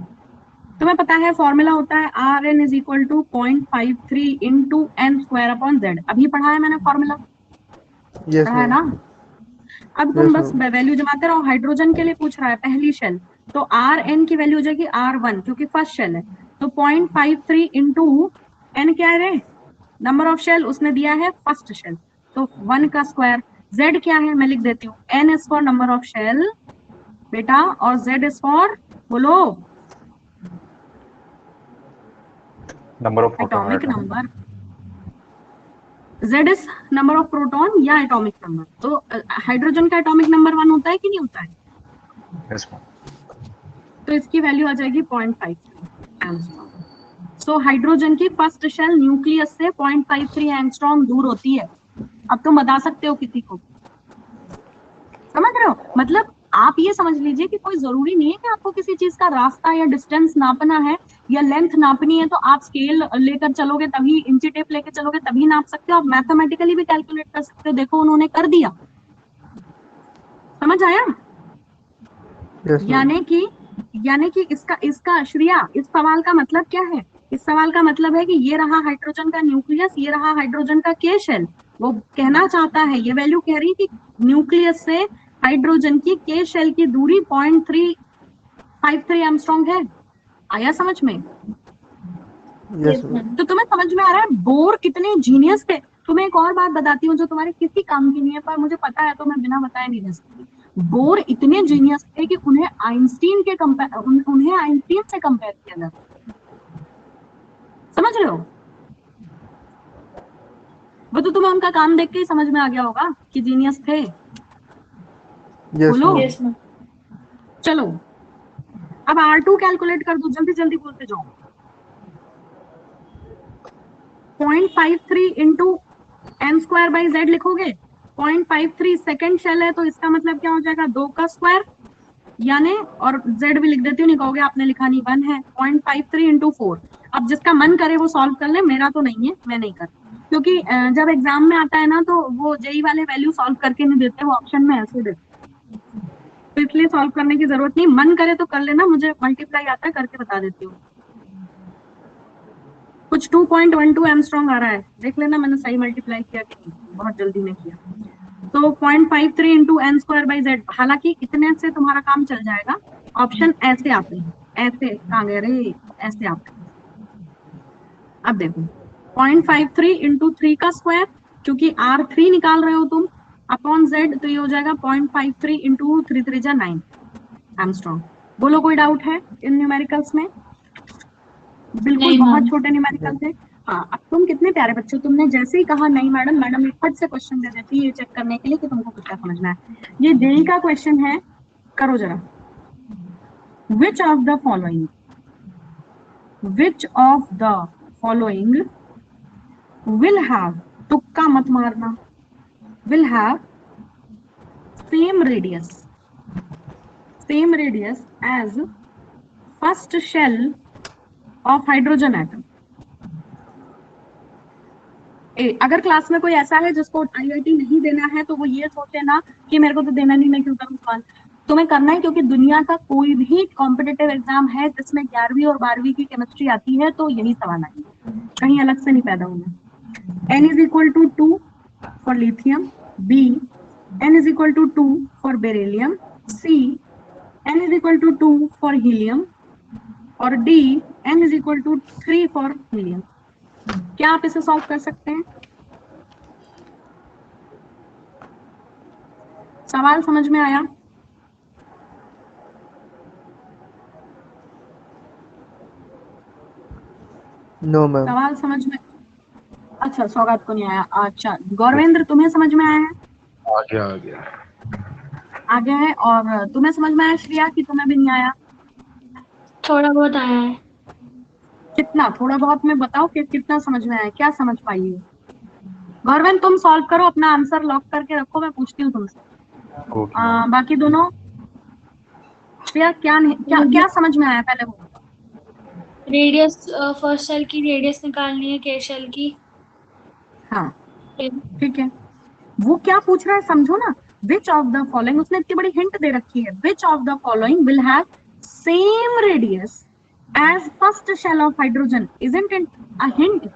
तुम्हें पता है फॉर्मूला होता है Rn is equal to 0.53 into N square upon Z. अभी पढ़ा है मैंने फॉर्मूला, Yes, पढ़ा है ना। ma'am. अब तुम Yes, बस ma'am. वैल्यू जमाते रहो। हाइड्रोजन के लिए पूछ रहा है पहली शेल, तो Rn की वैल्यू हो जाएगी R1 क्योंकि फर्स्ट शेल है, तो 0.53 इंटू एन क्या है रे, नंबर ऑफ शेल, उसने दिया है फर्स्ट शेल, तो 1 का स्क्वायर। Z क्या है मैं लिख देती हूँ, N is for number of shell बेटा, और Z इज फॉर बोलो Number of proton atomic atom. Number, Z is number of proton या एटॉमिक नंबर। तो हाइड्रोजन का एटॉमिक नंबर 1 होता है कि नहीं होता है, Yes, ma'am. तो इसकी वैल्यू आ जाएगी 0.53 एंगस्ट्रॉम। सो हाइड्रोजन की फर्स्ट शेल न्यूक्लियस से 0.53 एंगस्ट्रॉम दूर होती है। अब तुम बता सकते हो किसी को, समझ रहे हो, मतलब आप ये समझ लीजिए कि कोई जरूरी नहीं है कि आपको किसी चीज का रास्ता या डिस्टेंस नापना है या लेंथ नापनी है तो आप स्केल लेकर चलोगे तभी, इंची टेप लेकर चलोगे तभी नाप सकते हो, आप मैथमेटिकली भी कैलकुलेट कर सकते हो। देखो उन्होंने कर दिया, समझ आया। Yes, ma'am. यानी कि इसका श्रिया, इस सवाल का मतलब क्या है, इस सवाल का मतलब है कि ये रहा हाइड्रोजन का न्यूक्लियस, ये रहा हाइड्रोजन का के शेल। वो कहना चाहता है, ये वैल्यू कह रही कि न्यूक्लियस से हाइड्रोजन की के शेल की दूरी 0.353 एंगस्ट्रॉम है। आया समझ में? Yes, ma'am. तो तुम्हें समझ में आ रहा है बोर कितने जीनियस थे। तुम्हें एक और बात बताती हूँ जो तुम्हारे किसी काम की नहीं है, पर मुझे पता है तो मैं बिना बताए नहीं रह सकती। बोर इतने जीनियस थे कि उन्हें आइंस्टीन से कंपेयर किया जाता, समझ रहे हो। वो तो तुम्हें उनका काम देख के ही समझ में आ गया होगा कि जीनियस थे। Yes, बोलो। ma'am. Yes, ma'am. चलो अब R2 कैलकुलेट कर दो, जल्दी जल्दी बोलते जाओ। 0.53 into N square by Z लिखोगे, 0.53 सेकेंड शेल है तो इसका मतलब क्या हो जाएगा 2 का स्क्वायर, यानी, और z भी लिख देती हूँ, नहीं कहोगे आपने लिखा नहीं, 1 है, 0.53 इंटू 4। अब जिसका मन करे वो सॉल्व कर ले, मेरा तो नहीं है, मैं नहीं करती क्योंकि जब एग्जाम में आता है ना तो वो जेई वाले वैल्यू सॉल्व करके नहीं देते, वो ऑप्शन में ऐसे देते, तो इसलिए सॉल्व करने की जरूरत नहीं, मन करे तो कर लेना, मुझे मल्टीप्लाई आता है करके बता देती हूँ। कुछ 2.12 एंगस्ट्रॉम आ रहा है, देख लेना मैंने सही मल्टीप्लाई किया कि नहीं, बहुत जल्दी में किया। तो 0.53 into N square by Z, हालांकि इतने से तुम्हारा काम चल जाएगा, ऑप्शन ऐसे आते हैं, ऐसे कहाँ गए रे, ऐसे आते हैं। अब देखो 0.53 इंटू 3 का स्क्वायर, क्योंकि R3 निकाल रहे हो तुम, अपॉन जेड, तो ये हो जाएगा 0.53 इंटू 3 3 जा 9 एंगस्ट्रॉम। बोलो कोई डाउट है इन न्यूमेरिकल्स में? बिल्कुल नहीं, बहुत मैम। छोटे न्यूमेरिकल थे। हाँ, अब तुम कितने प्यारे बच्चे हो, तुमने जैसे ही कहा नहीं मैडम, मैडम एक फट से क्वेश्चन दे देती है ये चेक करने के लिए कि तुमको कुछ क्या समझना है। ये जेई का क्वेश्चन है, करो जरा। Which of the following will have, तुक्का मत मारना, will have same radius as first shell of hydrogen atom. अगर क्लास में कोई ऐसा है जिसको आईआईटी नहीं देना है तो वो ये सोचे ना कि मेरे को तो देना नहीं, मैं क्यों करूं सवाल। तुम्हें करना है, क्योंकि दुनिया का कोई भी कॉम्पिटिटिव एग्जाम है जिसमें 11वीं और 12वीं की केमिस्ट्री आती है तो यही सवाल आएंगे, कहीं अलग से नहीं पैदा होना। n is equal to 2 for lithium, b n is equal to 2 for beryllium, c n is equal to 2 for helium, और d n is equal to 3 for helium। क्या आप इसे सॉल्व कर सकते हैं? सवाल समझ में आया? No ma'am. सवाल समझ में? अच्छा, सौगात को नहीं आया। अच्छा गौरवेंद्र, तुम्हें समझ में आया है? आ गया। आ गया है। और तुम्हें समझ में आया श्रेया कि तुम्हें भी नहीं आया? थोड़ा बहुत आया है। कितना? थोड़ा बहुत में बताओ कि कितना समझ में आया, क्या समझ पाई हो? गौरवेंद्र तुम सॉल्व करो, अपना आंसर लॉक करके रखो, मैं पूछती हूँ तुमसे। बाकी दोनों श्रेया क्या क्या क्या समझ में आया पहले वो? रेडियस, फर्स्ट शेल की रेडियस निकालनी है के शेल की। हाँ ठीक है। वो क्या पूछ रहा है समझो ना। विच ऑफ द फॉलोइंग, उसने इतनी बड़ी हिंट दे रखी है, which of the following will have same radius as first shell of hydrogen, isn't it a hint?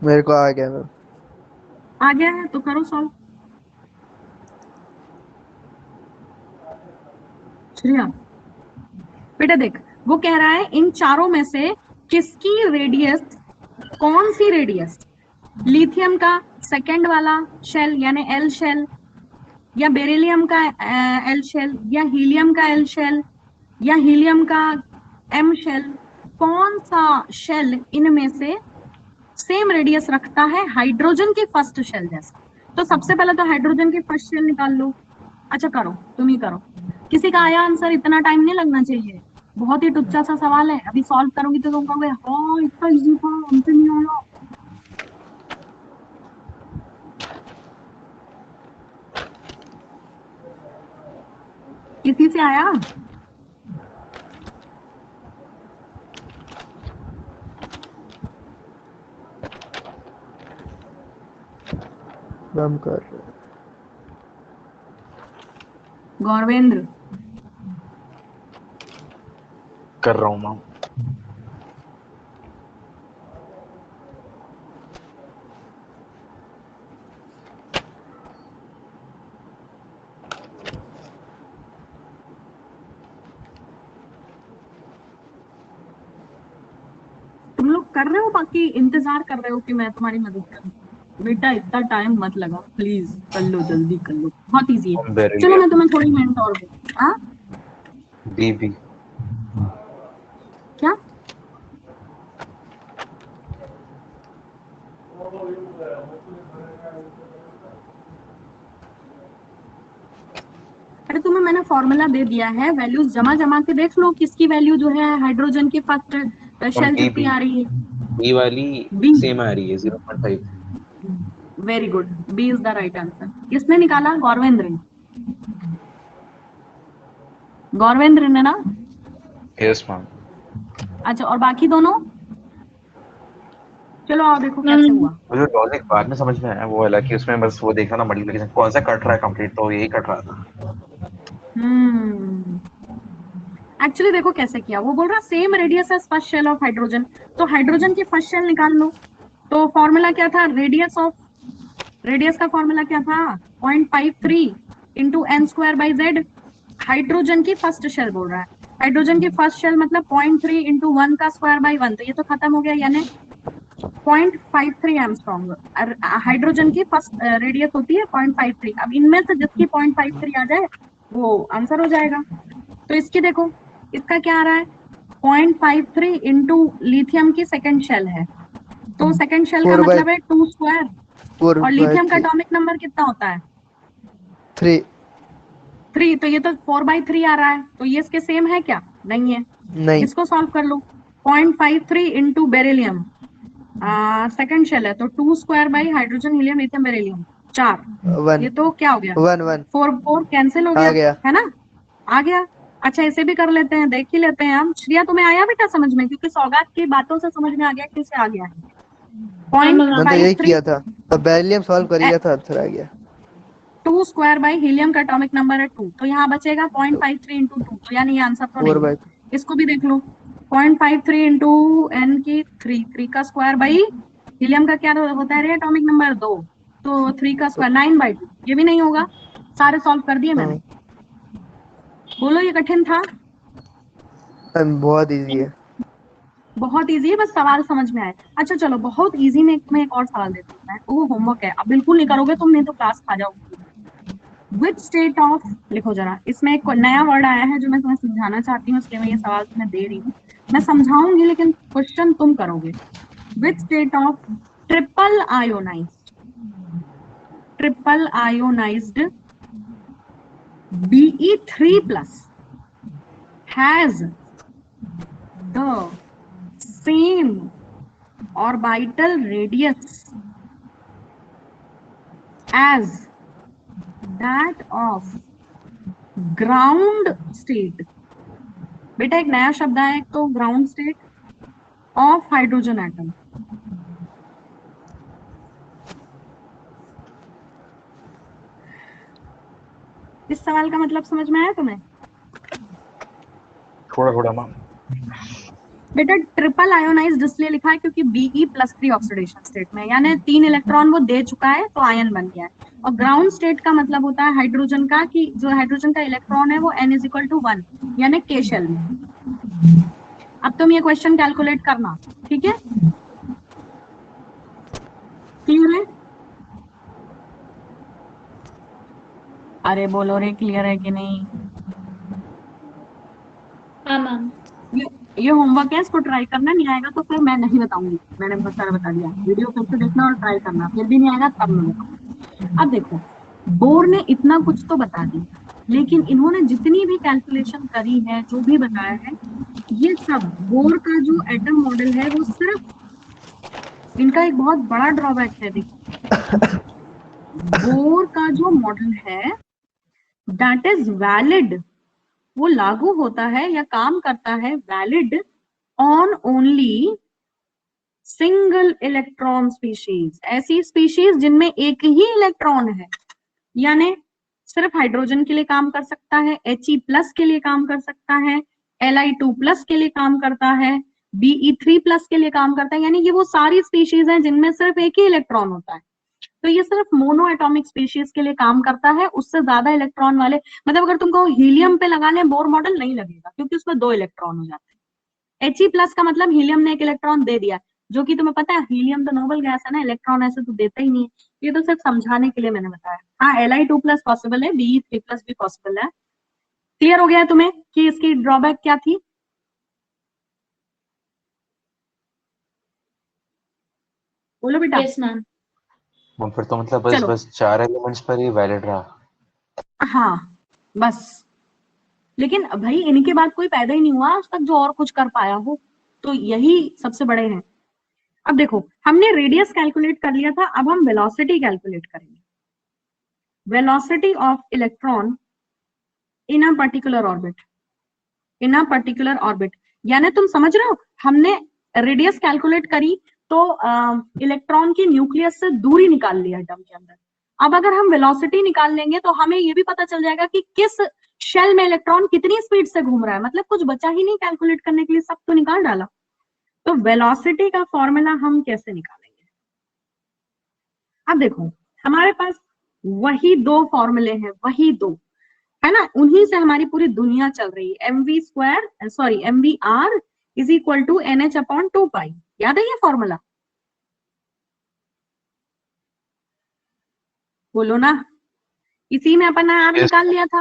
मेरे को आ गया मैम। आ गया है तो करो सॉल्व। श्रेया बेटा देख, वो कह रहा है इन चारों में से किसकी रेडियस, कौन सी रेडियस, लिथियम का सेकंड वाला शेल यानी एल शेल, या बेरिलियम का एल शेल, या हीलियम का एल शेल, या हीलियम का एम शेल, कौन सा शेल इनमें से सेम रेडियस रखता है हाइड्रोजन की फर्स्ट शेल जैसा? तो सबसे पहले तो हाइड्रोजन की फर्स्ट शेल निकाल लो। अच्छा करो, तुम ही करो। किसी का आया आंसर? इतना टाइम नहीं लगना चाहिए, बहुत ही टुच्चा सा सवाल है। अभी सॉल्व करोगी तो तुम कहोगे हाँ इतना इजी था, हमसे नहीं आया। किसी से आया? मैम कर रहे हैं। गौरवेंद्र कर रहा हूँ मैम। तुम लोग कर रहे हो, बाकी इंतजार कर रहे हो कि मैं तुम्हारी मदद करूं? बेटा इतना टाइम मत लगा प्लीज, कर लो जल्दी कर लो, बहुत इजी है। चलो मैं तुम्हें थोड़ी हिंट और दूं। हाँ बी बी। क्या? अरे तुम्हें मैंने फॉर्मूला दे दिया है, वैल्यूज जमा जमा के देख लो किसकी वैल्यू जो है हाइड्रोजन की फर्स्ट शेल जितनी आ रही है। बी वाली बी, सेम आ रही है 0.5। Very good, B is the right answer. किसने निकाला? गौरवेंद्र ने। गौरवेंद्र ने ना? Yes ma'am. अच्छा और बाकी दोनों? चलो आओ देखो कैसे हुआ। मुझे लॉजिक बाद में समझ में आया, वो हालांकि उसमें बस वो देखा ना मल्टीप्लिकेशन कौन सा कट रहा है कंप्लीट, तो यही कट रहा था। एक्चुअली देखो कैसे किया, वो बोल रहा same radius as first shell of hydrogen, तो हाइड्रोजन की फर्स्ट शेल निकाल लो। तो फॉर्मूला क्या था? रेडियस का फॉर्मूला क्या था? 0.53 into N square by Z. Hydrogen की फर्स्ट शेल बोल रहा है, हाइड्रोजन की फर्स्ट शेल मतलब 0.3 इंटू 1 का स्क्वायर बाई 1, तो ये तो खत्म हो गया, यानी 0.53 एंगस्ट्रॉम। हाइड्रोजन की फर्स्ट रेडियस होती है 0.53। अब इनमें से जिसकी 0.53 आ जाए वो आंसर हो जाएगा। तो इसकी देखो, इसका क्या आ रहा है? 0.53 इंटू लिथियम की सेकंड शेल है, तो सेकंड शेल का मतलब है 2 स्क्वायर। और लिथियम का एटॉमिक नंबर कितना होता है? 3, तो ये तो 4/3 आ रहा है, तो ये इसके सेम है क्या? नहीं है। नहीं। इसको सॉल्व कर लो। 0.53 इंटू बेरिलियम सेकंड शेल है, तो 2 square by hydrogen helium lithium beryllium 4। ये तो क्या हो गया? 4 कैंसिल हो गया है ना? आ गया। अच्छा इसे भी कर लेते हैं, देख ही लेते हैं हम। श्रिया तुम्हें आया बेटा समझ में? क्योंकि सौगात की बातों से समझ में आ गया किसे आ गया है। मैंने तो यही 0.53 किया था, तो बेरिलियम सॉल्व कर लिया था, आंसर आ गया। 2 स्क्वायर बाई हीलियम का एटॉमिक नंबर है 2, तो यहाँ बचेगा 0.53 इंटू 2, तो यानी ये आंसर तो 4 नहीं by है। इसको भी देख लो, 0.53 इंटू n की 3 का स्क्वायर बाई हीलियम का क्या होता है रे एटॉमिक नंबर 2, तो 3 का स्क्वायर 9/2, ये भी नहीं होगा। सारे सॉल्व कर दिए मैंने। बोलो ये कठिन था? मैम बहुत इजी है। बहुत इजी है, बस सवाल समझ में आए। अच्छा चलो, बहुत इजी में मैं एक और सवाल देती हूँ मैं, वो होमवर्क है, अब बिल्कुल नहीं करोगे तुम, नहीं तो क्लास खा जाओगे। विच स्टेट ऑफ, लिखो जरा, इसमें एक नया वर्ड आया है जो मैं तुम्हें समझाना चाहती हूँ, इसलिए मैं ये सवाल तुम्हें दे रही हूँ। मैं समझाऊंगी लेकिन क्वेश्चन तुम करोगे। Which state of triple ionised Be3+ has the same orbital radius as that of ground state। बेटा एक नया शब्द है, एक तो ground state of hydrogen atom. इस सवाल का मतलब समझ में आया तुम्हें? थोड़ा थोड़ा मैम। बेटा ट्रिपल आयोनाइज्ड इसलिए लिखा है क्योंकि Be+3 ऑक्सीडेशन स्टेट में, यानी 3 इलेक्ट्रॉन वो दे चुका है तो आयन बन गया है। और ग्राउंड स्टेट का मतलब होता है हाइड्रोजन का, कि जो हाइड्रोजन का इलेक्ट्रॉन है वो n=1 यानी k शेल में। अब तुम ये क्वेश्चन कैलकुलेट करना, ठीक है? क्लियर है? अरे बोलो रे, क्लियर है कि नहीं? हाँ मैम। ये होमवर्क है, इसको ट्राई करना, नहीं आएगा तो फिर मैं नहीं बताऊंगी, मैंने बहुत सारा बता दिया। वीडियो फिर से देखना और ट्राई करना, फिर भी नहीं आएगा तब मैं बताऊंगी। अब देखो, बोर ने इतना कुछ तो बता दिया, लेकिन इन्होंने जितनी भी कैलकुलेशन करी है, जो भी बताया है, ये सब बोर का जो एटम मॉडल है वो सिर्फ, इनका एक बहुत बड़ा ड्रॉबैक है। देखो, बोर का जो मॉडल है दैट इज वैलिड, वो लागू होता है या काम करता है valid on only single electron species, ऐसी स्पीशीज जिनमें एक ही इलेक्ट्रॉन है, यानी सिर्फ हाइड्रोजन के लिए काम कर सकता है, He+ के लिए काम कर सकता है, Li2+ के लिए काम करता है, Be3+ के लिए काम करता है, यानी ये वो सारी स्पीशीज हैं जिनमें सिर्फ एक ही इलेक्ट्रॉन होता है। तो ये सिर्फ मोनो एटॉमिक स्पीशीज के लिए काम करता है, उससे ज्यादा इलेक्ट्रॉन वाले, मतलब अगर तुमको हीलियम पे लगा लें बोर मॉडल नहीं लगेगा, क्योंकि उसमें 2 इलेक्ट्रॉन हो जाते हैं। He+ का मतलब हीलियम ने एक इलेक्ट्रॉन दे दिया, जो कि तुम्हें पता है हीलियम तो नोबल गैस है ना, इलेक्ट्रॉन ऐसे तो देता ही नहीं है। ये तो सिर्फ समझाने के लिए मैंने बताया। हाँ, Li2+ पॉसिबल है, Be3+ भी पॉसिबल है। क्लियर हो गया है तुम्हें कि इसकी ड्रॉबैक क्या थी? बोलो बेटा। Yes ma'am. मैम फिर तो मतलब चलो, बस 4 एलिमेंट्स पर ही वैलिड रहा। हाँ बस, लेकिन भाई इनके बाद कोई पैदा ही नहीं हुआ आज तक जो और कुछ कर पाया हो, तो यही सबसे बड़े हैं। अब देखो, हमने रेडियस कैलकुलेट कर लिया था, अब हम वेलोसिटी कैलकुलेट करेंगे। Velocity of electron in a particular orbit, यानी तुम समझ रहे हो, हमने रेडियस कैलकुलेट करी तो इलेक्ट्रॉन की न्यूक्लियस से दूरी निकाल ली एटम के अंदर। अब अगर हम वेलोसिटी निकाल लेंगे तो हमें ये भी पता चल जाएगा कि किस शेल में इलेक्ट्रॉन कितनी स्पीड से घूम रहा है, मतलब कुछ बचा ही नहीं कैलकुलेट करने के लिए, सब तो निकाल डाला। तो वेलोसिटी का फॉर्मूला हम कैसे निकालेंगे? अब देखो, हमारे पास वही 2 फॉर्मूले हैं, वही 2 है ना, उन्हीं से हमारी पूरी दुनिया चल रही है। mvr = nh/2π, याद है ये फॉर्मूला? बोलो ना, इसी में अपन ने आर Yes. निकाल लिया था,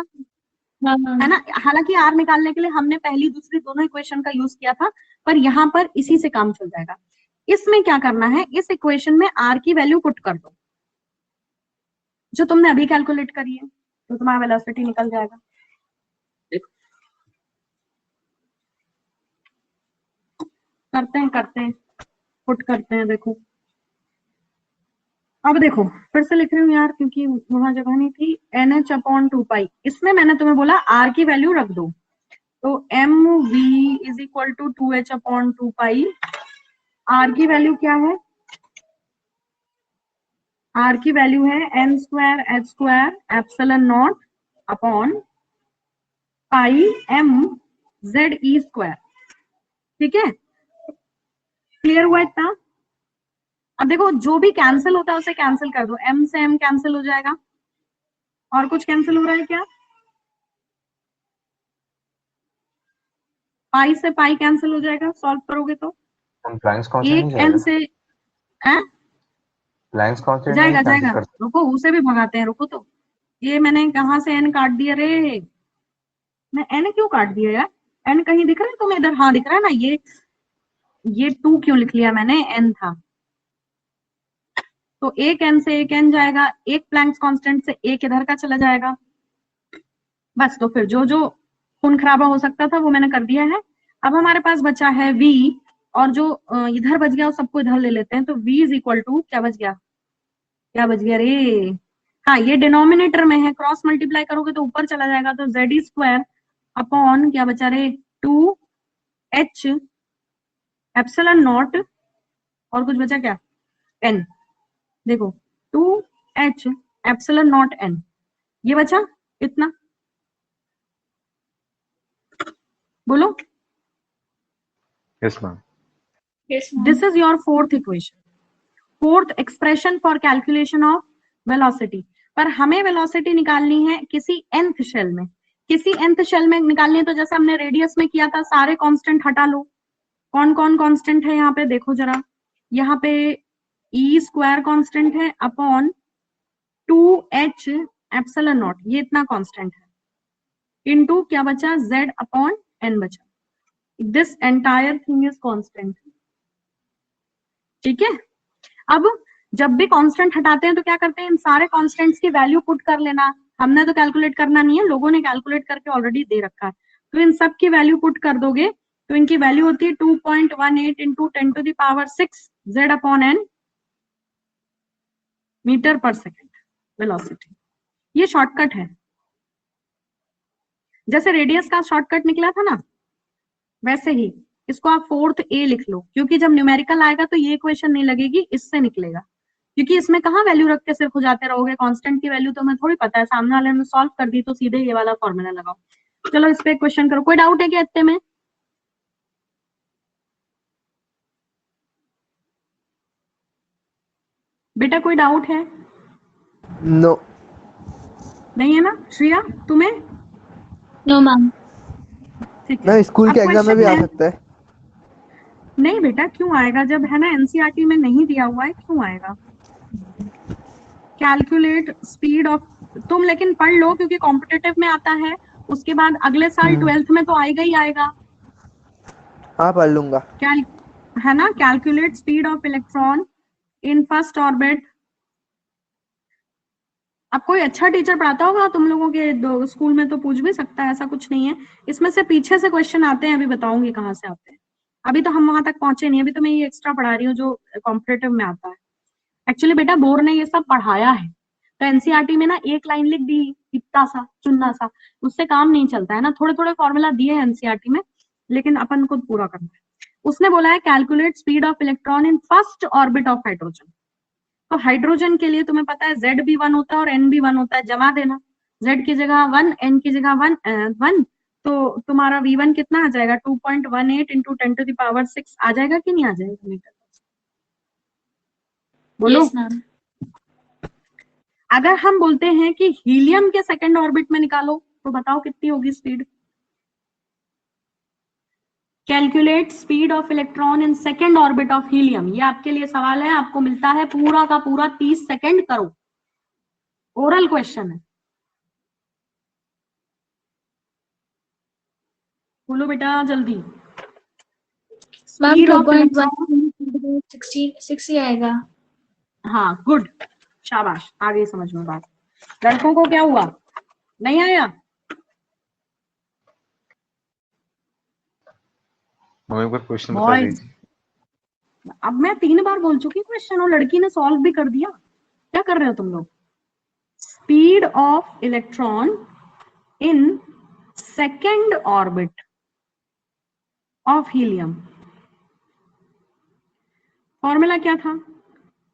हाँ मैम। है ना। हालांकि आर निकालने के लिए हमने पहली दूसरी दोनों इक्वेशन का यूज किया था, पर यहाँ पर इसी से काम चल जाएगा। इसमें क्या करना है, इस इक्वेशन में आर की वैल्यू पुट कर दो जो तुमने अभी कैलकुलेट करी है, तो तुम्हारा वेलोसिटी निकल जाएगा। देखो, करते हैं पुट करते हैं। देखो, अब देखो फिर से लिख रही हूँ यार, क्योंकि वहां जगह नहीं थी। nh/2π, इसमें मैंने तुम्हें बोला आर की वैल्यू रख दो, तो mv = 2h/2π। आर की वैल्यू क्या है? आर की वैल्यू है n square h square epsilon naught upon pi m z e square. ठीक है, क्लियर हुआ इतना? अब देखो जो भी कैंसिल होता है उसे कैंसिल कर दो, m से m कैंसिल हो जाएगा। और कुछ कैंसिल हो रहा है क्या? पाई से पाई कैंसिल हो जाएगा सॉल्व करोगे तो। ब्लैंक्स कांस्टेंट एक नहीं n जाएगा? से ब्लैंक्स कांस्टेंट नहीं जाएगा कैंसिल जाएगा, कर? रुको उसे भी भगाते हैं, रुको तो। ये मैंने कहाँ से n काट दिया रे? मैं n क्यों काट दिया यार? n कहीं दिख रहा है तुम्हें इधर? हाँ दिख रहा है ना, ये 2 क्यों लिख लिया मैंने, n था। तो एक n से एक n जाएगा, एक प्लैंक्स कांस्टेंट से एक इधर का चला जाएगा। बस, तो फिर जो जो खून खराबा हो सकता था वो मैंने कर दिया है। अब हमारे पास बचा है v, और जो इधर बच गया वो सबको इधर ले लेते हैं। तो v इज इक्वल टू क्या बच गया, क्या बच गया रे? हाँ, ये डिनोमिनेटर में है, क्रॉस मल्टीप्लाई करोगे तो ऊपर चला जाएगा। तो जेड स्क्वायर अपॉन क्या बचा रे, 2h एप्सिलॉन नॉट, और कुछ बचा क्या, n। देखो 2h एप्सिलॉन नॉट n, ये बचा इतना। बोलो। Yes ma'am. Yes, ma'am. This is your fourth equation, fourth expression for calculation of velocity. पर हमें वेलोसिटी निकालनी है किसी nth शेल में, किसी nth शेल में निकालनी है। तो जैसे हमने रेडियस में किया था, सारे कांस्टेंट हटा लो। कौन कौन कांस्टेंट है यहाँ पे देखो जरा। यहाँ पे e स्क्वायर कांस्टेंट है अपॉन 2h एप्सिलॉन नॉट, ये इतना कांस्टेंट है, इनटू क्या बचा, z अपॉन n बचा। This entire thing is constant. ठीक है, अब जब भी कांस्टेंट हटाते हैं तो क्या करते हैं, इन सारे कांस्टेंट्स की वैल्यू पुट कर लेना। हमने तो कैलकुलेट करना नहीं है, लोगों ने कैलकुलेट करके ऑलरेडी दे रखा है। तो इन सब की वैल्यू पुट कर दोगे तो इनकी वैल्यू होती है 2.18 into 10⁶ z upon n metre per second velocity. ये शॉर्टकट है, जैसे रेडियस का शॉर्टकट निकला था ना, वैसे ही इसको आप 4th A लिख लो, क्योंकि जब न्यूमेरिकल आएगा तो ये इक्वेशन नहीं लगेगी, इससे निकलेगा। क्योंकि इसमें कहाँ वैल्यू रख के सिर्फ हो जाते रहोगे, कांस्टेंट की वैल्यू तो हमें थोड़ी पता है, सामने वाले ने सॉल्व कर दी तो सीधे ये वाला फॉर्मूला लगाओ। चलो इस पे क्वेश्चन करो। कोई डाउट है क्या इतने में? बेटा कोई डाउट है? नो। नहीं है ना श्रिया, तुम्हें? No, ma'am. ठीक है, ना स्कूल अब के एग्जाम में भी क्वेश्चन आ है। सकता है। नहीं बेटा क्यों आएगा, जब है ना एनसीईआरटी में नहीं दिया हुआ है, क्यों आएगा? कैलकुलेट स्पीड ऑफ, तुम लेकिन पढ़ लो क्योंकि कॉम्पिटेटिव में आता है, उसके बाद अगले साल 12th में तो आएगा ही आएगा। हाँ पढ़ लूंगा। कैल है ना, calculate speed of electron in first orbit. अब कोई अच्छा टीचर पढ़ाता होगा तुम लोगों के स्कूल में तो पूछ भी सकता है, ऐसा कुछ नहीं है। इसमें से पीछे से क्वेश्चन आते हैं, अभी बताऊंगी कहाँ से आते हैं। अभी तो हम वहां तक पहुंचे नहीं, अभी तो मैं ये एक्स्ट्रा पढ़ा रही हूँ जो कॉम्पिटेटिव में आता है। एक्चुअली बेटा बोर्ड ने ये सब पढ़ाया है, तो एनसीईआरटी में ना एक लाइन लिख दी, इतना सा चुन्ना सा, उससे काम नहीं चलता है ना। थोड़े थोड़े फॉर्मूला दिए हैं एनसीईआरटी में, लेकिन अपन को पूरा करना है। उसने बोला है calculate speed of electron in first orbit of hydrogen. तो हाइड्रोजन के लिए तुम्हें पता है Z भी 1 होता है और N भी 1 होता है, जमा देना। Z की जगह 1, N की जगह 1, तो तुम्हारा V1 कितना आ जाएगा, 2.18 इंटू 10⁶ आ जाएगा कि नहीं आ जाएगा मीटर? बोलो। Yes, ma'am. अगर हम बोलते हैं कि हीलियम के सेकंड ऑर्बिट में निकालो तो बताओ कितनी होगी speed? Calculate speed of electron in second orbit of helium. ये आपके लिए सवाल है, आपको मिलता है पूरा का पूरा 30 सेकंड, करो। ओरल क्वेश्चन है, बोलो बेटा जल्दी। Ma'am, स्पीड ऑफ इलेक्ट्रॉन, 2.1 ही आएगा। हाँ गुड, शाबाश, आ गई समझ में बात। लड़कों को क्या हुआ, नहीं आया? हमें कोई क्वेश्चन बता बॉयज, दीजिए। अब मैं 3 बार बोल चुकी क्वेश्चन और लड़की ने सॉल्व भी कर दिया। क्या कर रहे हो तुम लोग? Speed of electron in second orbit of helium, formula क्या था?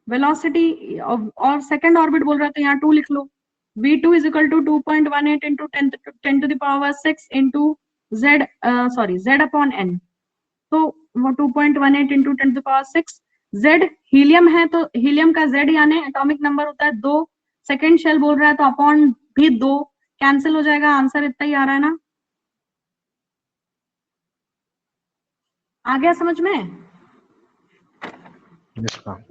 वेलोसिटी और सेकंड ऑर्बिट बोल रहा है तो यहाँ 2 लिख लो। v2 is equal to 2.18 into 10 to the power 6 into z, sorry z upon n, तो वो 2.18 into 10 to power 6। z helium है तो हीलियम का z यानी एटॉमिक नंबर होता है 2, सेकंड शेल बोल रहा है तो अपॉन भी 2 कैंसिल हो जाएगा, आंसर इतना ही आ रहा है ना। आ गया समझ में? Yes, ma'am.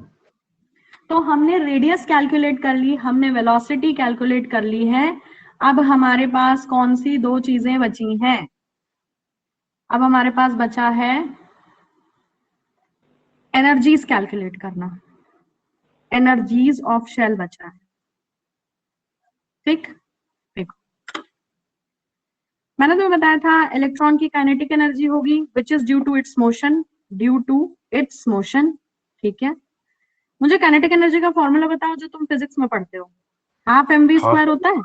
तो हमने रेडियस कैलकुलेट कर ली, हमने वेलोसिटी कैलकुलेट कर ली है। अब हमारे पास कौन सी 2 चीजें बची हैं? अब हमारे पास बचा है एनर्जीज कैलकुलेट करना, एनर्जीज ऑफ शेल बचा है। ठीक, देखो मैंने तुम्हें बताया था इलेक्ट्रॉन की काइनेटिक एनर्जी होगी which is due to its motion, due to its motion. ठीक है, मुझे काइनेटिक एनर्जी का फॉर्मूला बताओ जो तुम फिजिक्स में पढ़ते हो। हाफ mv स्क्वायर होता है,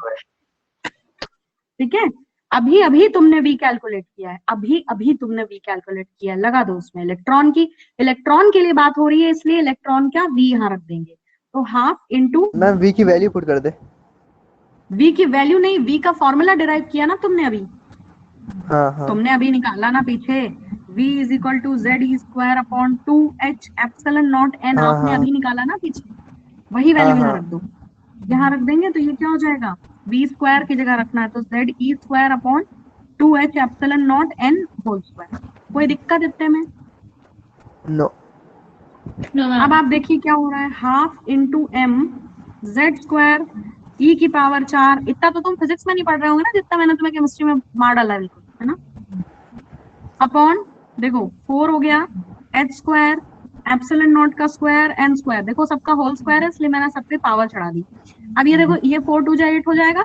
ठीक है। अभी अभी तुमने v कैलकुलेट किया है, अभी अभी तुमने v कैलकुलेट किया है, लगा दो उसमें इलेक्ट्रॉन की, इलेक्ट्रॉन के लिए बात हो रही है इसलिए इलेक्ट्रॉन का v यहाँ रख देंगे, तो हाफ इंटू मैम v की वैल्यू पुट कर दे। v की वैल्यू नहीं, v का फॉर्मूला डिराइव किया ना तुमने अभी, हाँ हाँ तुमने अभी निकाला ना पीछे, v is equal to Z square upon 2h epsilon naught n, हाँ, आपने हाँ। अभी निकाला ना पीछे, वही वैल्यू हाँ, यहाँ हाँ। रख दो। यहाँ रख देंगे तो ये क्या हो जाएगा, v स्क्वायर की जगह रखना है तो Z E square upon 2h epsilon naught n whole square. कोई दिक्कत इतने में? नो No, अब ma'am. आप देखिए क्या हो रहा है, half into m Z square E की पावर 4, इतना तो तुम फिजिक्स में नहीं पढ़ रहे होंगे ना जितना मैंने तुम्हें केमिस्ट्री में मार डाला है, बिल्कुल है ना। अपॉन देखो 4 हो गया h स्क्वायर एप्सिलॉन नॉट का स्क्वायर n स्क्वायर, देखो सबका होल स्क्वायर है इसलिए मैंने सब पे पावर चढ़ा दी। अब ये देखो ये 4 2 8 हो जाएगा,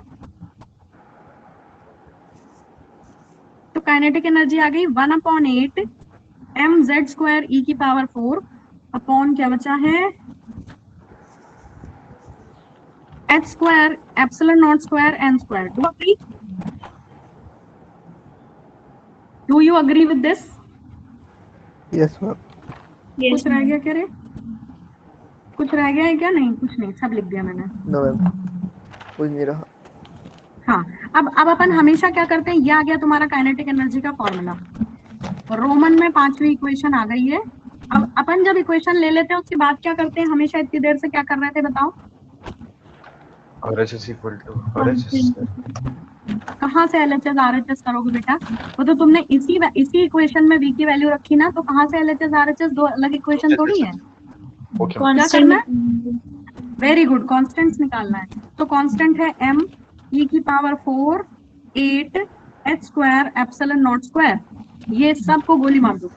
तो काइनेटिक एनर्जी आ गई 1/8 m z स्क्वायर e की पावर 4 अपॉन क्या बचा है h square epsilon not square n square. Do you agree with this? Yes ma'am. Yes, कुछ रह ma'am. गया क्या रे? कुछ रह गया है क्या? नहीं कुछ नहीं, सब लिख दिया मैंने। नो मैम, कुछ नहीं रहा। हाँ, अब अपन हमेशा क्या करते हैं, ये आ गया तुम्हारा काइनेटिक एनर्जी का फॉर्मूला, रोमन में 5वीं इक्वेशन आ गई है। अब अपन जब इक्वेशन ले लेते हैं उसके बाद क्या करते हैं, हमेशा इतनी देर से क्या कर रहे थे बताओ? RHS equal to RHS. कहाँ से एलएचएस आरएचएस करोगे बेटा? वो तो तुमने इसी इक्वेशन में v की वैल्यू रखी ना, तो कहाँ से एलएचएस आरएचएस, दो अलग इक्वेशन थोड़ी है। Okay. क्या Constant. करना है? वेरी गुड, कांस्टेंट्स निकालना है। तो कांस्टेंट है m e की power 4 8 h square epsilon not square, ये सब को गोली मार दो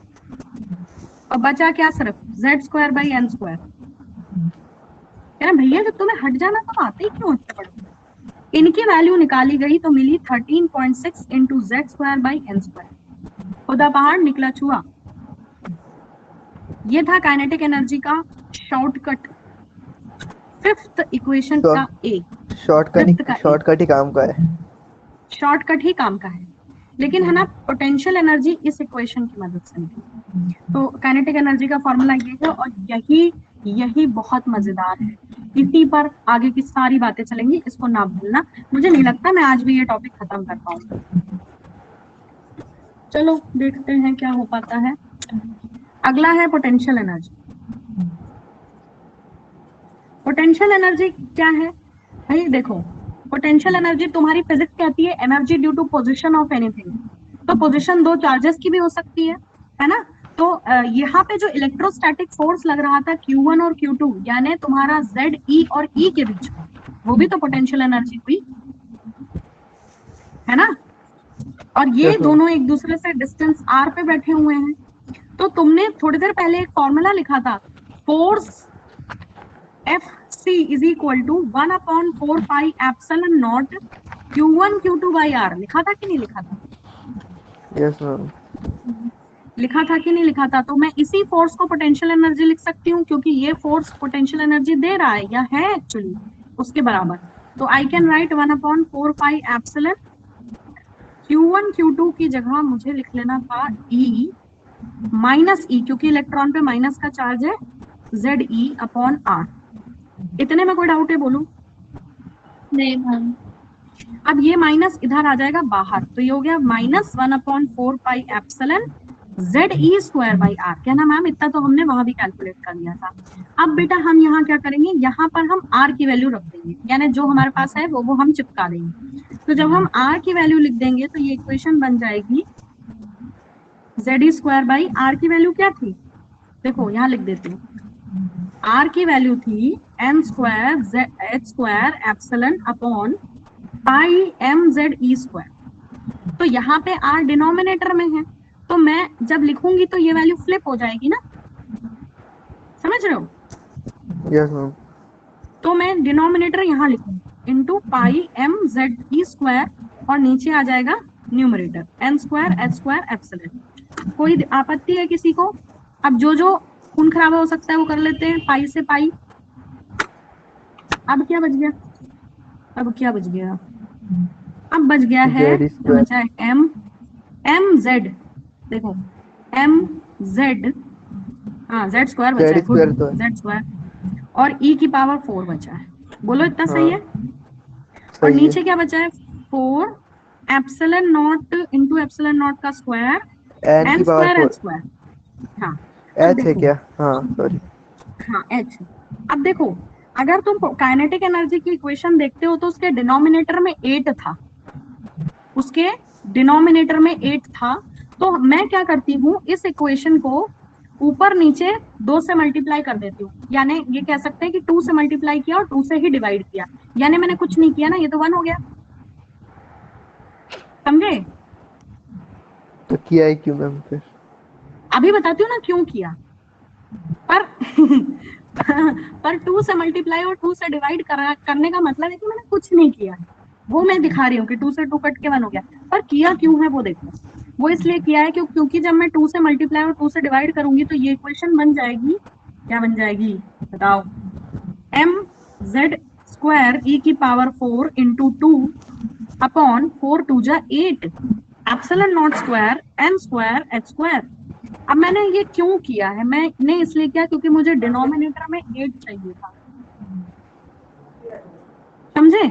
और बचा क्या, सिर्फ z square by n square. कह रहे भैया जब तुम्हें हट जाना तो आते ही क्यों इतने बड़े? इनकी वैल्यू निकाली गई तो मिली 13.6 into Z square by N square. खुदा पहाड़ निकला चूहा। ये था काइनेटिक एनर्जी का शॉर्टकट, फिफ्थ इक्वेशन का ए। शॉर्टकट ही काम का है। शॉर्टकट ही काम का है, लेकिन है ना पोटेंशियल एनर्जी इस इक्वेशन की मदद से मिली। तो काइनेटिक एनर्जी का फॉर्मूला ये है और यही बहुत मजेदार है, इसी पर आगे की सारी बातें चलेंगी, इसको ना भूलना। मुझे नहीं लगता मैं आज भी ये टॉपिक खत्म कर पाऊंगी। चलो देखते हैं क्या हो पाता है। अगला है पोटेंशियल एनर्जी। पोटेंशियल एनर्जी क्या है भाई? देखो पोटेंशियल एनर्जी तुम्हारी फिजिक्स कहती है energy due to position of anything, तो पोजीशन दो चार्जेस की भी हो सकती है ना। तो यहाँ पे जो इलेक्ट्रोस्टैटिक फोर्स लग रहा था Q1 और Q2 यानी तुम्हारा Z E और E के बीच में, वो भी तो पोटेंशियल एनर्जी हुई है ना। और ये दोनों एक दूसरे से डिस्टेंस r पे बैठे हुए हैं। तो तुमने थोड़ी देर पहले एक फॉर्मूला लिखा था, force FC is equal to 1/4 pi epsilon naught Q1 Q2 by R, लिखा था कि नहीं लिखा था? Yes ma'am. लिखा था कि नहीं लिखा था? तो मैं इसी फोर्स को पोटेंशियल एनर्जी लिख सकती हूँ क्योंकि ये फोर्स पोटेंशियल एनर्जी दे रहा है या है एक्चुअली उसके बराबर। तो I can right 1/4 pi epsilon Q1 Q2 की जगह मुझे लिख लेना था E माइनस E, क्योंकि इलेक्ट्रॉन पे माइनस का चार्ज है, ZE अपॉन R। इतने में कोई डाउट है बोलूं? नहीं मैम। अब ये माइनस इधर आ जाएगा बाहर, तो ये हो गया -1/4 pi epsilon ZE square by R। क्या ना मैम, इतना तो हमने वहां भी कैलकुलेट कर लिया था। अब बेटा हम यहाँ क्या करेंगे, यहाँ पर हम R की वैल्यू रख देंगे, यानी जो हमारे पास है वो हम चिपका देंगे। तो जब हम R की वैल्यू लिख देंगे तो ये इक्वेशन बन जाएगी ZE स्क्वायर बाई R की वैल्यू क्या थी, देखो यहाँ लिख देती हूँ। R की वैल्यू थी m square h square epsilon upon pi mze square. तो यहाँ पे R डिनोमिनेटर में है, तो मैं जब लिखूंगी तो ये वैल्यू फ्लिप हो जाएगी ना, समझ रहे हो? Yes ma'am. तो मैं डिनोमिनेटर यहाँ लिखूंगी इंटू पाई mze स्क्वायर और नीचे आ जाएगा numerator n square h square epsilon. कोई आपत्ति है किसी को? अब जो खून खराबा हो सकता है वो कर लेते हैं, पाई से पाई। अब क्या बच गया, अब क्या बच गया, अब बच गया है, बचा है mz, देखो mz, हाँ z स्क्वायर बचा है, z स्क्वायर और e की पावर 4 बचा है। बोलो इतना सही है? और नीचे क्या बचा है, 4 epsilon not into epsilon not का square n square h square. हाँ h है क्या? हाँ सॉरी, हाँ h। अब देखो अगर तुम काइनेटिक एनर्जी की इक्वेशन देखते हो तो उसके डिनोमिनेटर में 8 था, उसके डिनोमिनेटर में 8 था। तो मैं क्या करती हूँ, इस इक्वेशन को ऊपर नीचे 2 से मल्टीप्लाई कर देती हूँ, यानी ये कह सकते हैं कि 2 से मल्टीप्लाई किया और 2 से ही डिवाइड किया, यानी मैंने कुछ नहीं किया ना, ये तो 1 हो गया। समझे? तो किया है क्यों मैम फिर? अभी बताती हूँ ना क्यों किया। पर पर 2 से मल्टीप्लाई और 2 से डिवाइड करने का मतलब है कि मैंने कुछ नहीं किया, वो मैं दिखा रही हूँ कि 2 से 2 कट के 1 हो गया। पर किया क्यों है वो देखो, वो इसलिए किया है क्योंकि जब मैं 2 से मल्टीप्लाई और 2 से डिवाइड करूंगी तो ये इक्वेशन बन जाएगी, क्या बन जाएगी बताओ, mz स्क्वायर e की पावर 4 इंटू 2 अपॉन 4 2 जा 8 epsilon not square n square h square. अब मैंने ये क्यों किया है, मैंने इसलिए किया क्योंकि मुझे डिनोमिनेटर में 8 चाहिए था, समझे?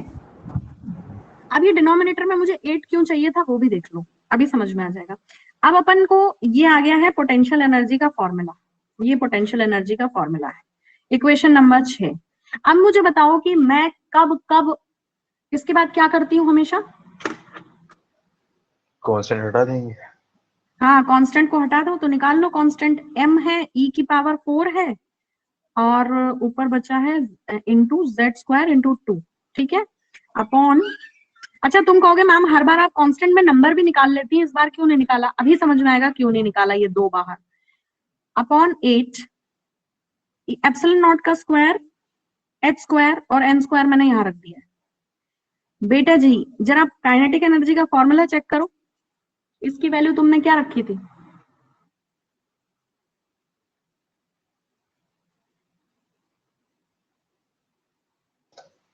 अब ये डिनोमिनेटर में मुझे 8 क्यों चाहिए था वो भी देख लो, अभी समझ में आ जाएगा। अब अपन को ये आ गया है पोटेंशियल एनर्जी का फॉर्मूला, ये पोटेंशियल एनर्जी का फॉर्मूला है, इक्वेशन नंबर 6। अब मुझे बताओ कि मैं कब इसके बाद क्या करती हूँ हमेशा, कांस्टेंट हटा देंगे। हाँ कांस्टेंट को हटा दो तो निकाल लो, कांस्टेंट m है, e की पावर 4 है और ऊपर बचा है इंटू z स्क्वायर इंटू 2, ठीक है, अपॉन। अच्छा तुम कहोगे मैम हर बार आप कांस्टेंट में नंबर भी निकाल लेती हैं, इस बार क्यों नहीं निकाला? अभी समझ में आएगा क्यों नहीं निकाला, ये 2 बाहर, अपॉन 8 एप्सिलॉन नॉट का स्क्वायर h स्क्वायर और n स्क्वायर मैंने यहाँ रख दिया है। बेटा जी जरा काइनेटिक एनर्जी का फॉर्मूला चेक करो, इसकी वैल्यू तुमने क्या रखी थी?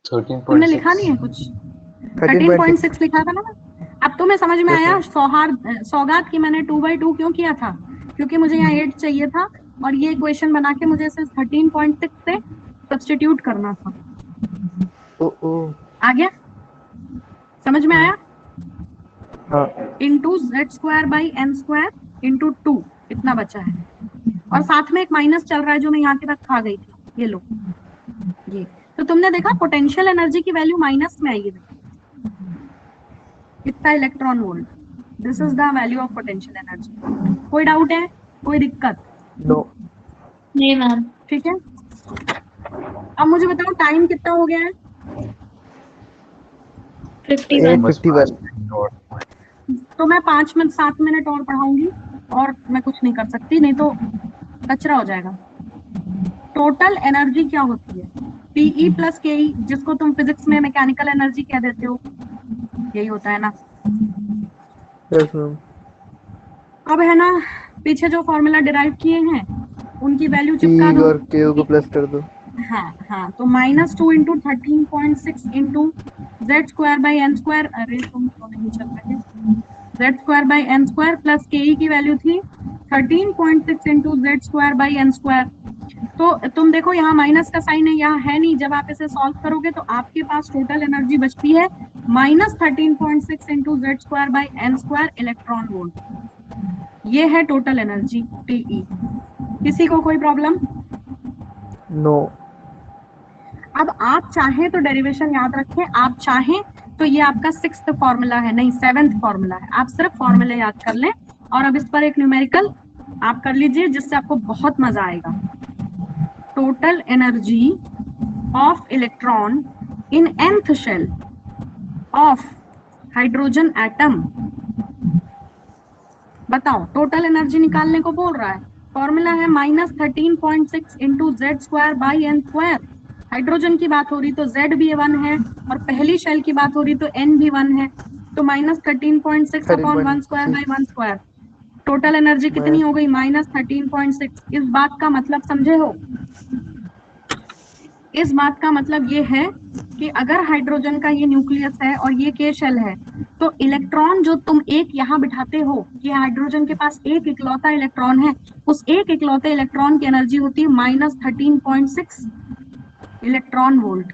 तुमने लिखा नहीं है कुछ? 13.6 लिखा था ना। अब तुम्हें समझ में आया सौगात की मैंने 2/2 क्यों किया था, क्योंकि मुझे यहाँ 8 चाहिए था और ये इक्वेशन बना के मुझे इसे 13.6 से सब्स्टिट्यूट करना था। आ गया, समझ में आया? हाँ। Into z square by n square into 2 इतना बचा है और साथ में एक माइनस चल रहा है जो मैं यहाँ के बाद खा गई थी, ये लो ये। तो तुमने देखा पोटेंशियल एनर्जी की वैल्यू माइनस में आई है, कितना electron volt, this is the value of potential energy. कोई डाउट है, कोई दिक्कत? नो। नहीं मैम। ठीक है, अब मुझे बताओ टाइम कितना हो गया है? 51। तो मैं 7 मिनट और पढ़ाऊंगी और मैं कुछ नहीं कर सकती, नहीं तो कचरा हो जाएगा। टोटल एनर्जी क्या होती है? पीई प्लस केई, जिसको तुम फिजिक्स में मैकेनिकल एनर्जी कह देते हो, यही होता है ना? Yes ma'am. अब है ना पीछे जो फॉर्मूला डिराइव किए हैं उनकी वैल्यू चिपका दो और के को प्लस कर दो। हाँ तो -2 into 13.6 into z square by n square, अरे तुम तो नहीं चल रहे, z square by n square plus के की वैल्यू थी 13.6 into z square by n square. तो तुम देखो यहाँ माइनस का साइन है, यहाँ है नहीं। जब आप इसे सॉल्व करोगे तो आपके पास टोटल एनर्जी बचती है -13.6 into Z square by N square electron volt. ये है टोटल एनर्जी टीई। किसी को कोई प्रॉब्लम? नो। अब आप चाहें तो डेरिवेशन याद रखें, आप चाहें तो ये आपका 6th फॉर्मूला है, नहीं 7th फॉर्मूला है। आप सिर्फ फॉर्मूले याद कर लें और अब इस पर एक न्यूमेरिकल आप कर लीजिए जिससे आपको बहुत मजा आएगा। Total energy of electron in nth shell of hydrogen atom. बताओ, टोटल एनर्जी निकालने को बोल रहा है। फॉर्मूला है -13.6 into Z square by N square. Hydrogen की बात हो रही तो Z भी 1 है और पहली शेल की बात हो रही तो N भी 1 है, तो -13.6 upon 1 square by 1 square. Total energy कितनी हो गई? -13.6। इस बात का मतलब समझे हो? इस बात का मतलब ये है कि अगर हाइड्रोजन का ये न्यूक्लियस है और ये के शेल है तो इलेक्ट्रॉन जो तुम एक यहाँ बिठाते हो, ये हाइड्रोजन के पास एक इकलौता इलेक्ट्रॉन है, उस एक इकलौते इलेक्ट्रॉन की एनर्जी होती है -13.6 इलेक्ट्रॉन वोल्ट।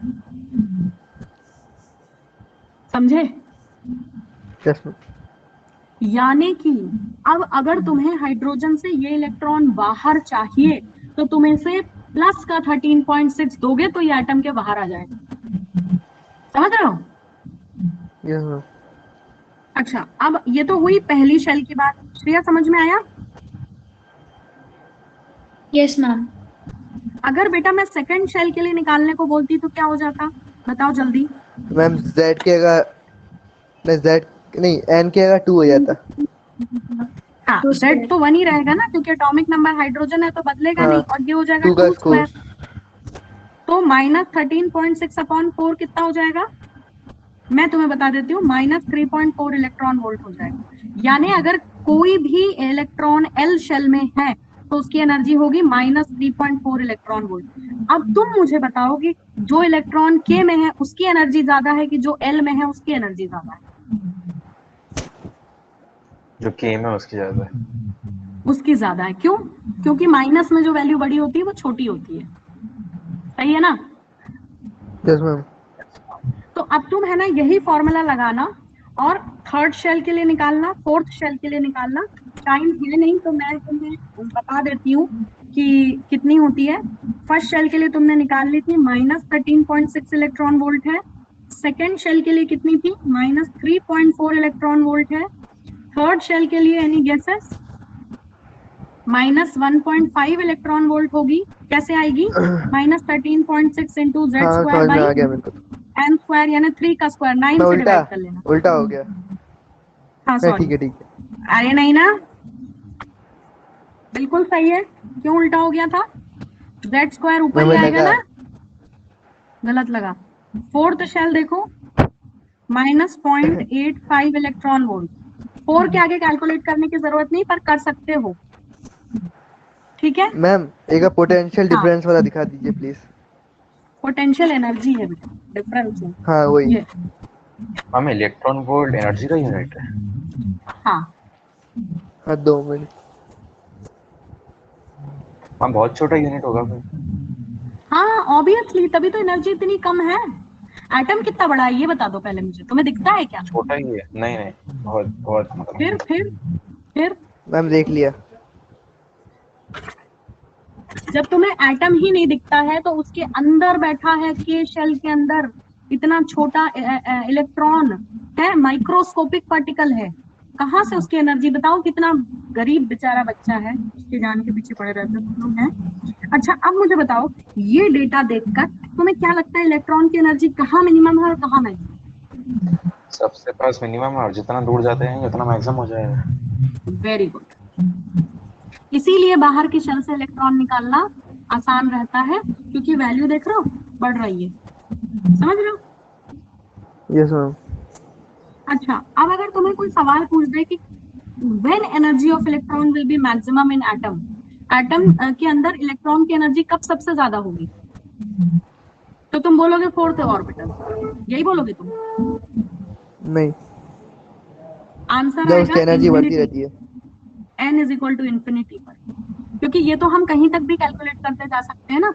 समझे? Yes ma'am. यानी कि अब अगर तुम्हें हाइड्रोजन से ये इलेक्ट्रॉन बाहर चाहिए तो तुम इसे प्लस का 13.6 दोगे तो ये एटम के बाहर आ जाएगा। समझ रहे हो? Yes ma'am. अच्छा, अब ये तो हुई पहली शेल की बात। श्रेया, समझ में आया? Yes ma'am. अगर बेटा मैं सेकंड शेल के लिए निकालने को बोलती तो क्या हो जाता? बताओ जल्दी। मैम Z के जगह नहीं, Z नहीं, N के जगह 2 हो जाता। हाँ, Two Z square। तो 1 ही रहेगा ना, क्योंकि एटॉमिक नंबर हाइड्रोजन है तो बदलेगा हाँ, नहीं, और ये हो जाएगा 2 का 2 स्क्वायर। स्क्वायर। तो -13.6 अपॉन 4 कितना हो जाएगा? मैं तुम्हें बता देती हूँ, -3.4 इलेक्ट्रॉन वोल्ट हो जाएगा। यानी अगर कोई भी इलेक्ट्रॉन L शेल में है तो उसकी एनर्जी होगी -3.4 इलेक्ट्रॉन वोल्ट। अब तुम मुझे बताओ कि जो इलेक्ट्रॉन K में है उसकी एनर्जी ज्यादा है कि जो L में है उसकी एनर्जी ज्यादा है? जो के में उसकी ज्यादा है। उसकी ज्यादा है। क्यों? क्योंकि माइनस में जो वैल्यू बड़ी होती है वो छोटी होती है। सही है ना? Yes ma'am. तो अब तुम है ना यही फॉर्मूला लगाना और थर्ड शेल के लिए निकालना, फोर्थ शेल के लिए निकालना। टाइम है नहीं तो मैं तुम्हें बता देती हूँ कि कितनी होती है। फर्स्ट शेल के लिए तुमने निकाल ली थी, -13.6 इलेक्ट्रॉन वोल्ट है। सेकेंड शेल के लिए कितनी थी? -3.4 इलेक्ट्रॉन वोल्ट है। थर्ड शेल के लिए एनी गेसेस? -1.5 इलेक्ट्रॉन वोल्ट होगी। कैसे आएगी? -13.6 इंटू जेड हाँ, स्क्वायर समझ में आ बाई गया मेरे को तो। n स्क्वायर यानी 3 का स्क्वायर, 9 मैं से उल्टा डिवाइड कर लेना। उल्टा हो गया। हाँ नहीं, सॉरी, ठीक है। अरे नहीं ना, बिल्कुल सही है। क्यों उल्टा हो गया था? जेड स्क्वायर ऊपर ही मैं आएगा लगा। ना, गलत लगा। फोर्थ शेल देखो, -0.85 इलेक्ट्रॉन वोल्ट। 4 के आगे कैलकुलेट करने की जरूरत नहीं, पर कर सकते हो। ठीक है? मैम एक पोटेंशियल हाँ, डिफरेंस वाला दिखा दीजिए प्लीज। पोटेंशियल एनर्जी है बेटा, डिफरेंस है हाँ वही। ये। हम इलेक्ट्रॉन वोल्ट एनर्जी का यूनिट है। हाँ, हाँ 2 मिनट। हम बहुत छोटा यूनिट होगा फिर। हाँ ऑब्वियसली, तभी तो एनर्जी इतनी कम है। एटम कितना बड़ा है ये बता दो पहले मुझे, तुम्हें दिखता है क्या? छोटा ही है। नहीं नहीं, बहुत बहुत फिर मतलब। फिर फिर मैम देख लिया। जब तुम्हें एटम ही नहीं दिखता है तो उसके अंदर बैठा है के शेल के अंदर इतना छोटा इलेक्ट्रॉन है, माइक्रोस्कोपिक पार्टिकल है। कहाँ से उसकी एनर्जी बताओ? कितना गरीब बेचारा बच्चा है, उसके जान के पीछे पड़े रहते तुम लोग हैं। अच्छा, अब मुझे बताओ, ये डेटा देखकर तुम्हें क्या लगता है इलेक्ट्रॉन की एनर्जी कहाँ मिनिमम है और कहाँ मैक्सिमम? सबसे पास मिनिमम है और जितना दूर जाते हैं उतना मैक्सिमम हो जाएगा। Very good. इसीलिए बाहर की शेल से इलेक्ट्रॉन निकालना आसान रहता है, क्योंकि वैल्यू देख रहे हो बढ़ रही है। समझ रहे हो? Yes ma'am. अच्छा, अब अगर तुम्हें कोई सवाल पूछ दे कि when energy of electron will be maximum in atom, atom के अंदर इलेक्ट्रॉन की एनर्जी कब सबसे ज्यादा होगी, तो तुम बोलोगे फोर्थ ऑर्बिटल। यही बोलोगे तुम? नहीं, आंसर जब आएगा उसकी एनर्जी बढ़ती इंफिनिटी, रहती है। n is equal to infinity पर, क्योंकि ये तो हम कहीं तक भी कैलकुलेट करते जा सकते हैं ना।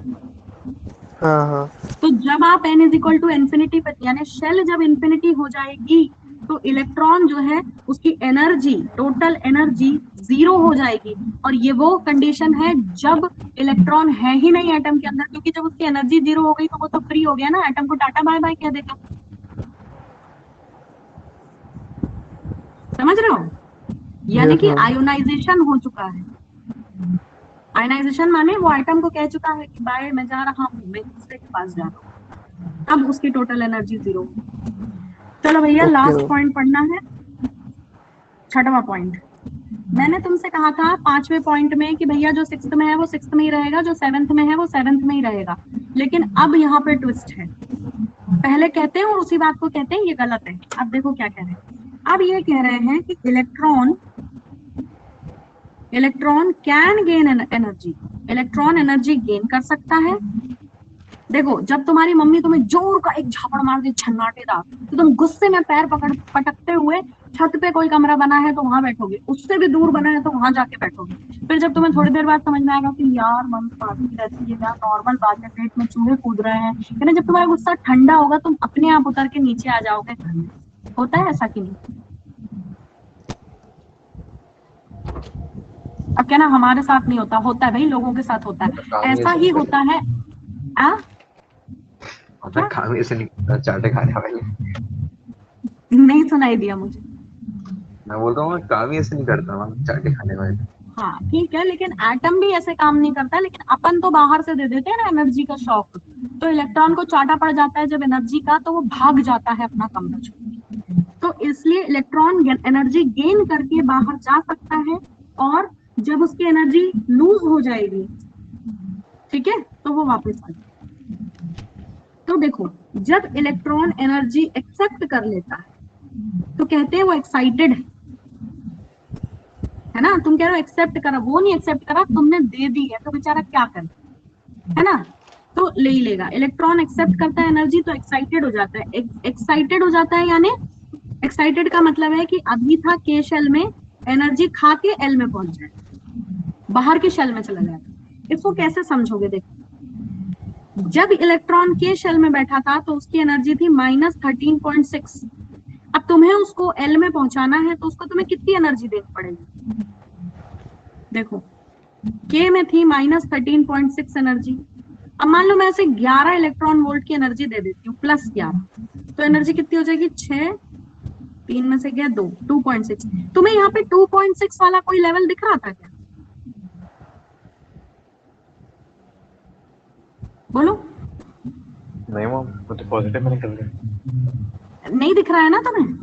हाँ हाँ तो जब आप n is equal to infinity पे, यानी शेल जब इन्फिनिटी हो जाएगी तो इलेक्ट्रॉन जो है उसकी एनर्जी, टोटल एनर्जी 0 हो जाएगी। और ये वो कंडीशन है जब इलेक्ट्रॉन है ही नहीं एटम के अंदर, क्योंकि जब उसकी एनर्जी 0 हो गई तो वो तो फ्री हो गया ना, एटम को टाटा बाय बाय कह देगा। समझ रहे हो? यानी Yes, कि ma'am. आयोनाइजेशन हो चुका है। आयोनाइजेशन माने वो एटम को कह चुका है कि बाय मैं जा रहा हूँ, मैं दूसरे के पास जा रहा हूँ, अब उसकी टोटल एनर्जी 0। चलो भैया Okay, लास्ट ma'am. पॉइंट पढ़ना है, छठवां पॉइंट। मैंने तुमसे कहा था 5वें पॉइंट में कि भैया जो 6th में है वो 6th में ही रहेगा, जो 7th में है वो 7th में ही रहेगा। लेकिन अब यहाँ पे ट्विस्ट है, पहले कहते हैं और उसी बात को कहते हैं ये गलत है। अब देखो क्या कह रहे हैं, अब ये कह रहे हैं कि electron can gain energy, electron energy gain कर सकता है। देखो जब तुम्हारी मम्मी तुम्हें जोर का एक झापड़ मार दी छन्नाटेदार, तो तुम गुस्से में पैर पटकते हुए छत पे कोई कमरा बना है तो वहां बैठोगे, उससे भी दूर बना है तो वहां जाके बैठोगे। फिर जब तुम्हें थोड़ी देर बाद समझ में आएगा कि यार मम्मी मारती रहती है, यार नॉर्मल बात है, पेट में चूहे कूद रहे हैं, यानी जब तुम्हारा गुस्सा ठंडा होगा तुम अपने आप उतर के नीचे आ जाओगे घर में। होता है ऐसा कि नहीं? अब क्या ना हमारे साथ नहीं होता, होता है भाई, लोगों के साथ होता है, ऐसा ही होता है। काम ऐसे नहीं करता, चाटे खाने वाले। नहीं सुनाई दिया मुझे। मैं बोल रहा हूँ काम ही ऐसे नहीं करता, मैं चाटे खाने वाले। हाँ ठीक है, लेकिन एटम भी ऐसे काम नहीं करता, लेकिन अपन तो बाहर से दे देते हैं ना एनर्जी का शॉक, तो इलेक्ट्रॉन को चाटा पड़ जाता है जब एनर्जी का, तो वो भाग जाता है अपना कमरा छोड़। तो इसलिए इलेक्ट्रॉन एनर्जी गेन करके बाहर जा सकता है, और जब उसकी एनर्जी लूज हो जाएगी, ठीक है, तो वो वापस आ जाएगी। तो देखो जब इलेक्ट्रॉन एनर्जी एक्सेप्ट कर लेता है तो कहते हैं वो एक्साइटेड है ना। तुम कह रहे हो एक्सेप्ट करा, वो नहीं एक्सेप्ट करा, तुमने दे दी है, तो बेचारा क्या करे, है ना। तो ले ही लेगा। इलेक्ट्रॉन एक्सेप्ट करता है एनर्जी तो एक्साइटेड हो जाता है। एक्साइटेड हो जाता है यानी एक्साइटेड का मतलब है कि अभी था के शेल में, एनर्जी खा के एल में पहुंच जाए, बाहर के शेल में चला जाएगा। इसको कैसे समझोगे? देखो जब इलेक्ट्रॉन के शेल में बैठा था तो उसकी एनर्जी थी -13.6। अब तुम्हें उसको एल में पहुंचाना है तो उसको तुम्हें कितनी एनर्जी देनी पड़ेगी? देखो के में थी -13.6 एनर्जी। अब मान लो मैं ऐसे 11 इलेक्ट्रॉन वोल्ट की एनर्जी दे देती हूँ +11, तो एनर्जी कितनी हो जाएगी? 6, 3 में से गया 2, 2.6। तुम्हें यहाँ पे 2.6 वाला कोई लेवल दिख रहा था क्या? बोलो। नहीं वो तो पॉजिटिव में निकल गया। नहीं दिख रहा है ना तुम्हें?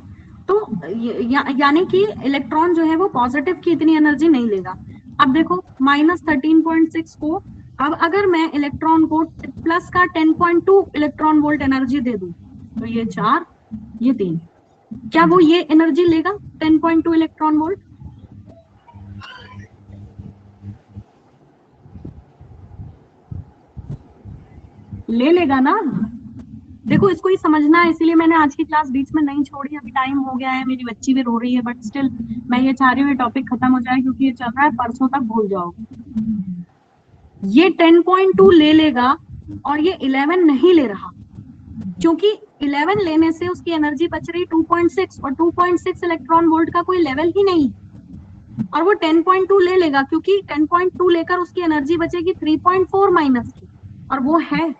तो यानी कि इलेक्ट्रॉन जो है वो पॉजिटिव की इतनी एनर्जी नहीं लेगा। अब देखो -13.6 को, अब अगर मैं इलेक्ट्रॉन को प्लस का 10.2 इलेक्ट्रॉन वोल्ट एनर्जी दे दूं, तो ये 4, ये 3, क्या वो ये एनर्जी लेगा 10.2 इलेक्ट्रॉन वोल्ट? ले लेगा ना। देखो इसको ही समझना है, इसीलिए मैंने आज की क्लास बीच में नहीं छोड़ी। अभी टाइम हो गया है, मेरी बच्ची भी रो रही है, बट स्टिल मैं ये चाह रही हूँ ये टॉपिक खत्म हो जाए, क्योंकि ये चल रहा है, परसों तक भूल जाओगे। ये 10.2 ले लेगा और ये 11 नहीं ले रहा, क्योंकि 11 लेने से उसकी एनर्जी बच रही 2.6, और 2.6 इलेक्ट्रॉन वोल्ट का कोई लेवल ही नहीं, और वो 10.2 ले लेगा, क्योंकि 10.2 लेकर उसकी एनर्जी बचेगी 3.4 माइनस की, और वो है।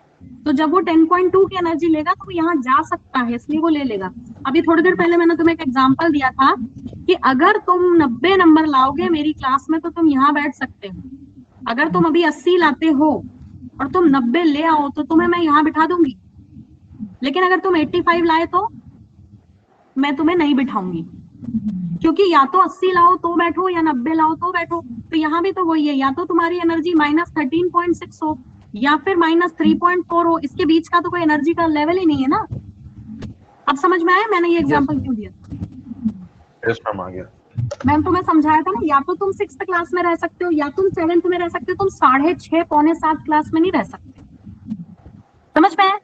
तो जब वो 10.2 की एनर्जी लेगा तो वो यहाँ जा सकता है, इसलिए वो ले लेगा। अभी थोड़ी देर पहले मैंने तुम्हें एक एग्जांपल दिया था कि अगर तुम 90 नंबर लाओगे मेरी क्लास में तो तुम यहाँ बैठ सकते हो। अगर तुम अभी 80 लाते हो और तुम 90 ले आओ तो तुम्हें मैं यहाँ बिठा दूंगी, लेकिन अगर तुम 85 लाए तो मैं तुम्हें नहीं बिठाऊंगी, क्योंकि या तो 80 लाओ तो बैठो या 90 लाओ तो बैठो। तो यहाँ भी तो वही है, या तो तुम्हारी एनर्जी -13.6 हो या फिर -3.4 हो, इसके बीच का तो कोई एनर्जी का लेवल ही नहीं है ना। अब समझ में आया मैंने ये एग्जांपल क्यों दिया? यस मैम आ गया। मैम तुम्हें समझाया था ना, या तो तुम 6th क्लास में रह सकते हो या तुम 7th में रह सकते हो, तुम 6:30 पौने 7 क्लास में नहीं रह सकते। समझ में आया?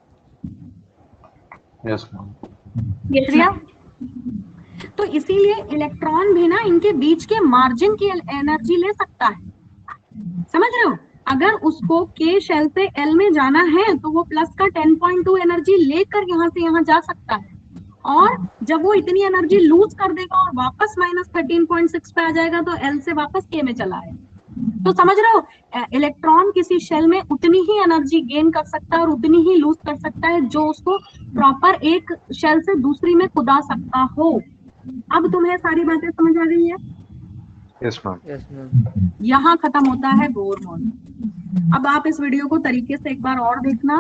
Yes ma'am. प्रिया, तो इसीलिए इलेक्ट्रॉन भी ना इनके बीच के मार्जिन की एनर्जी ले सकता है। समझ रहे हो? अगर उसको के शेल से एल में जाना है तो वो प्लस का 10.2 एनर्जी लेकर यहाँ से यहाँ जा सकता है, और जब वो इतनी एनर्जी लूज कर देगा और वापस माइनस 13.6 पे आ जाएगा तो एल से वापस के में चला आएगा। तो समझ रहे हो, इलेक्ट्रॉन किसी शेल में उतनी ही एनर्जी गेन कर सकता है और उतनी ही लूज कर सकता है जो उसको प्रॉपर एक शेल से दूसरी में कूदा सकता हो। अब तुम्हें सारी बातें समझ आ गई है? Yes, ma'am. Yes ma'am. यहाँ खत्म होता है बोर मॉडल। अब आप इस वीडियो को तरीके से एक बार और देखना,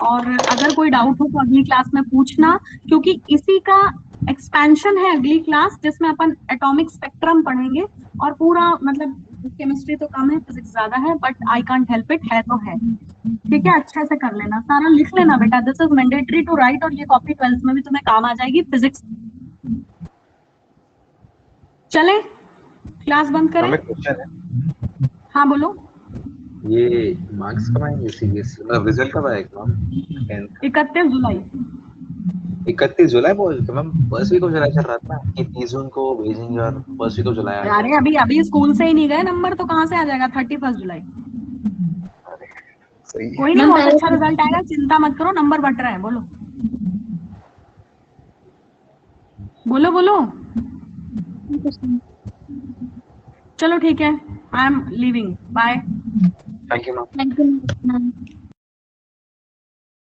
और अगर कोई डाउट हो तो अगली क्लास में पूछना, क्योंकि इसी का एक्सपेंशन है अगली क्लास, जिसमें अपन एटॉमिक स्पेक्ट्रम पढ़ेंगे। और पूरा मतलब केमिस्ट्री तो कम है, फिजिक्स ज्यादा है, but I can't help it, है तो है। ठीक है, अच्छे से कर लेना, सारा लिख लेना बेटा, this is mandatory to write, और ये कॉपी 12th में भी तुम्हें काम आ जाएगी फिजिक्स। चले क्लास बंद करें? हमें क्वेश्चन है, हाँ बोलो। ये मार्क्स कब आएंगे सीबीएसई, मतलब रिजल्ट कब आएगा मैम? 31 जुलाई। 31 जुलाई बोल तो ma'am, first week of July चल रहा था कि 30 जून को भेजेंगे और फर्स्ट वीक ऑफ जुलाई आ अरे अभी अभी स्कूल से ही नहीं गए नंबर, तो कहाँ से आ जाएगा 31 जुलाई? सही है। कोई नहीं, मैम, बहुत अच्छा रिजल्ट आएगा, चिंता मत करो, नंबर बट रहे हैं। बोलो बोलो बोलो। चलो ठीक है, I am leaving, bye. Thank you ma'am. Thank you ma'am.